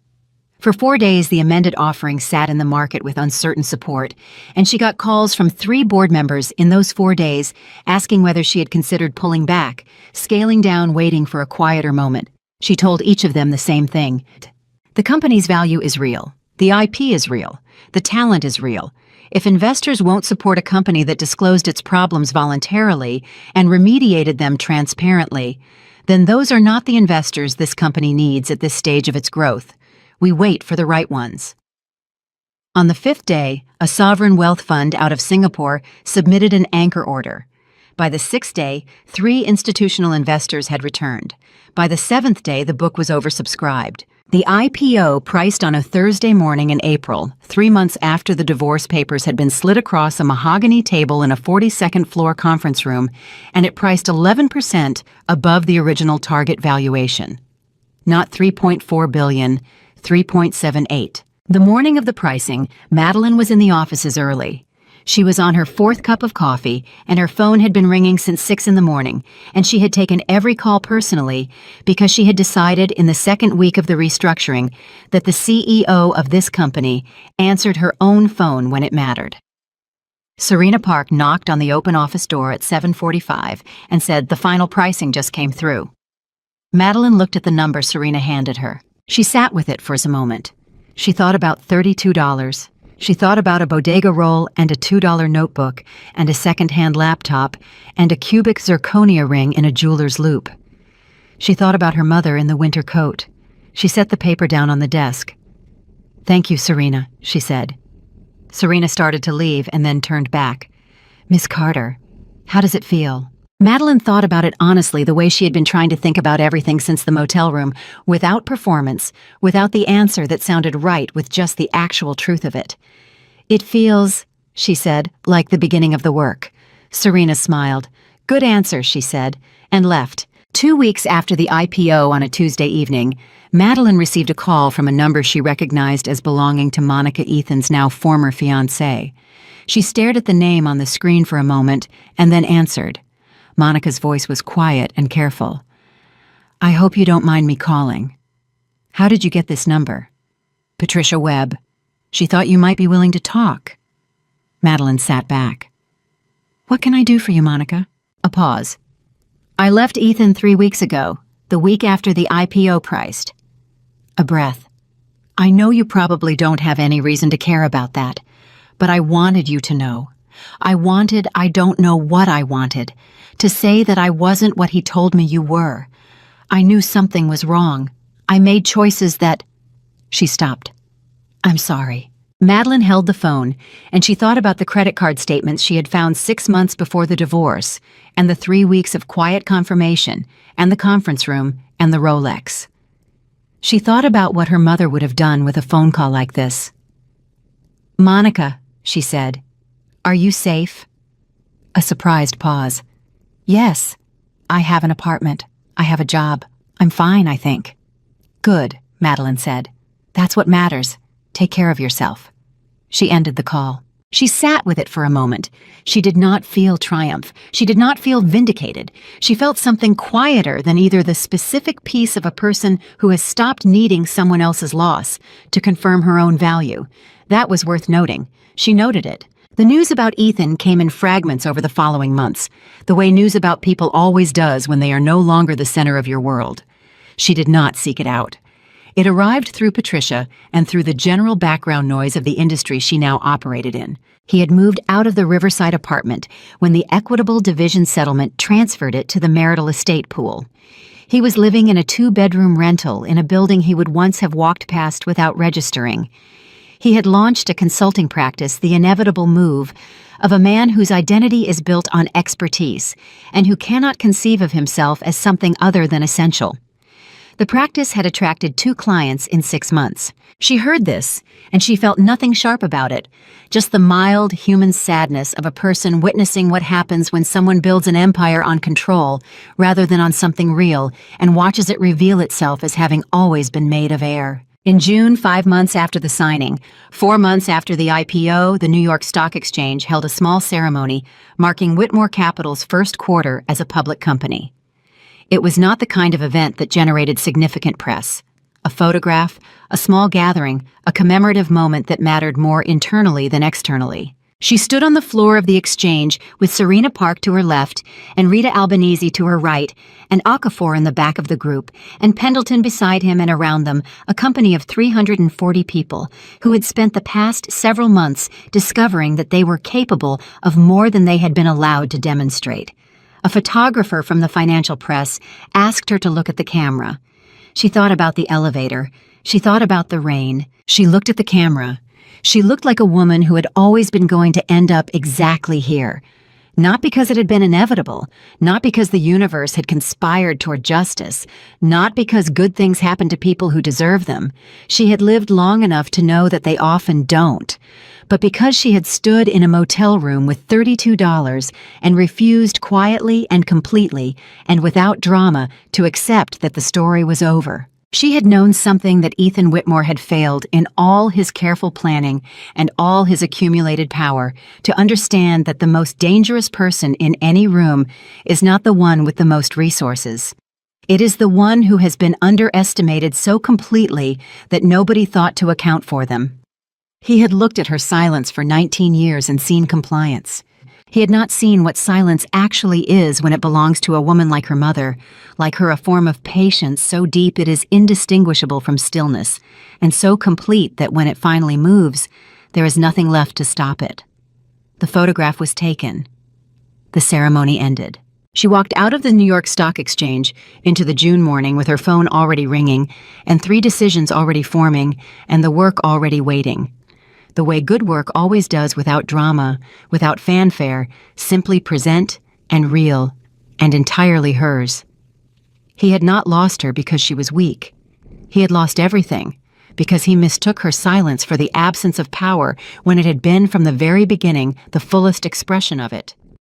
For 4 days, the amended offering sat in the market with uncertain support, and she got calls from 3 board members in those 4 days asking whether she had considered pulling back, scaling down, waiting for a quieter moment. She told each of them the same thing. The company's value is real. The IP is real. The talent is real. If investors won't support a company that disclosed its problems voluntarily and remediated them transparently, then those are not the investors this company needs at this stage of its growth. We wait for the right ones. On the 5th day, a sovereign wealth fund out of Singapore submitted an anchor order. By the 6th day, 3 institutional investors had returned. By the 7th day, the book was oversubscribed. The IPO priced on a Thursday morning in April, 3 months after the divorce papers had been slid across a mahogany table in a 42nd floor conference room, and it priced 11% above the original target valuation. Not $3.4 billion, $3.78. The morning of the pricing, Madeline was in the offices early. She was on her 4th cup of coffee, and her phone had been ringing since 6 in the morning, and she had taken every call personally because she had decided in the 2nd week of the restructuring that the CEO of this company answered her own phone when it mattered. Serena Park knocked on the open office door at 7:45 and said the final pricing just came through. Madeline looked at the number Serena handed her. She sat with it for a moment. She thought about $32. She thought about a bodega roll and a $2 notebook and a second-hand laptop and a cubic zirconia ring in a jeweler's loop. She thought about her mother in the winter coat. She set the paper down on the desk. "Thank you, Serena," she said. Serena started to leave and then turned back. "Miss Carter, how does it feel?" Madeline thought about it honestly, the way she had been trying to think about everything since the motel room, without performance, without the answer that sounded right, with just the actual truth of it. "It feels," she said, "like the beginning of the work." Serena smiled. "Good answer," she said, and left. 2 weeks after the IPO on a Tuesday evening, Madeline received a call from a number she recognized as belonging to Monica Ethan's now former fiancé. She stared at the name on the screen for a moment and then answered. Monica's voice was quiet and careful. "I hope you don't mind me calling. How did you get this number?" "Patricia Webb. She thought you might be willing to talk." Madeline sat back. "What can I do for you, Monica?" A pause. "I left Ethan 3 weeks ago, the week after the IPO priced." A breath. "I know you probably don't have any reason to care about that, but I wanted you to know. I don't know what I wanted, to say that I wasn't what he told me you were. I knew something was wrong. I made choices that—" She stopped. "I'm sorry." Madeline held the phone, and she thought about the credit card statements she had found 6 months before the divorce, and the 3 weeks of quiet confirmation, and the conference room, and the Rolex. She thought about what her mother would have done with a phone call like this. "Monica," she said, "are you safe?" A surprised pause. "Yes. I have an apartment. I have a job. I'm fine, I think." "Good," Madeline said. "That's what matters. Take care of yourself." She ended the call. She sat with it for a moment. She did not feel triumph. She did not feel vindicated. She felt something quieter than either the specific peace of a person who has stopped needing someone else's loss to confirm her own value. That was worth noting. She noted it. The news about Ethan came in fragments over the following months, the way news about people always does when they are no longer the center of your world. She did not seek it out. It arrived through Patricia and through the general background noise of the industry she now operated in. He had moved out of the Riverside apartment when the Equitable Division settlement transferred it to the marital estate pool. He was living in a 2-bedroom rental in a building he would once have walked past without registering. He had launched a consulting practice, the inevitable move of a man whose identity is built on expertise and who cannot conceive of himself as something other than essential. The practice had attracted 2 clients in 6 months. She heard this, and she felt nothing sharp about it, just the mild human sadness of a person witnessing what happens when someone builds an empire on control rather than on something real and watches it reveal itself as having always been made of air. In June, 5 months after the signing, 4 months after the IPO, the New York Stock Exchange held a small ceremony marking Whitmore Capital's first quarter as a public company. It was not the kind of event that generated significant press. A photograph, a small gathering, a commemorative moment that mattered more internally than externally. She stood on the floor of the exchange with Serena Park to her left and Rita Albanese to her right, and Okafor in the back of the group, and Pendleton beside him, and around them a company of 340 people who had spent the past several months discovering that they were capable of more than they had been allowed to demonstrate. A photographer from the financial press asked her to look at the camera. She thought about the elevator. She thought about the rain. She looked at the camera. She looked like a woman who had always been going to end up exactly here. Not because it had been inevitable, not because the universe had conspired toward justice, not because good things happen to people who deserve them. She had lived long enough to know that they often don't. But because she had stood in a motel room with $32 and refused quietly and completely, and without drama, to accept that the story was over. She had known something that Ethan Whitmore had failed in all his careful planning and all his accumulated power, to understand that the most dangerous person in any room is not the one with the most resources. It is the one who has been underestimated so completely that nobody thought to account for them. He had looked at her silence for 19 years and seen compliance. He had not seen what silence actually is when it belongs to a woman like her mother, like her, a form of patience so deep it is indistinguishable from stillness, and so complete that when it finally moves, there is nothing left to stop it. The photograph was taken. The ceremony ended. She walked out of the New York Stock Exchange into the June morning with her phone already ringing, and 3 decisions already forming, and the work already waiting. The way good work always does, without drama, without fanfare, simply present and real and entirely hers. He had not lost her because she was weak. He had lost everything because he mistook her silence for the absence of power when it had been from the very beginning the fullest expression of it.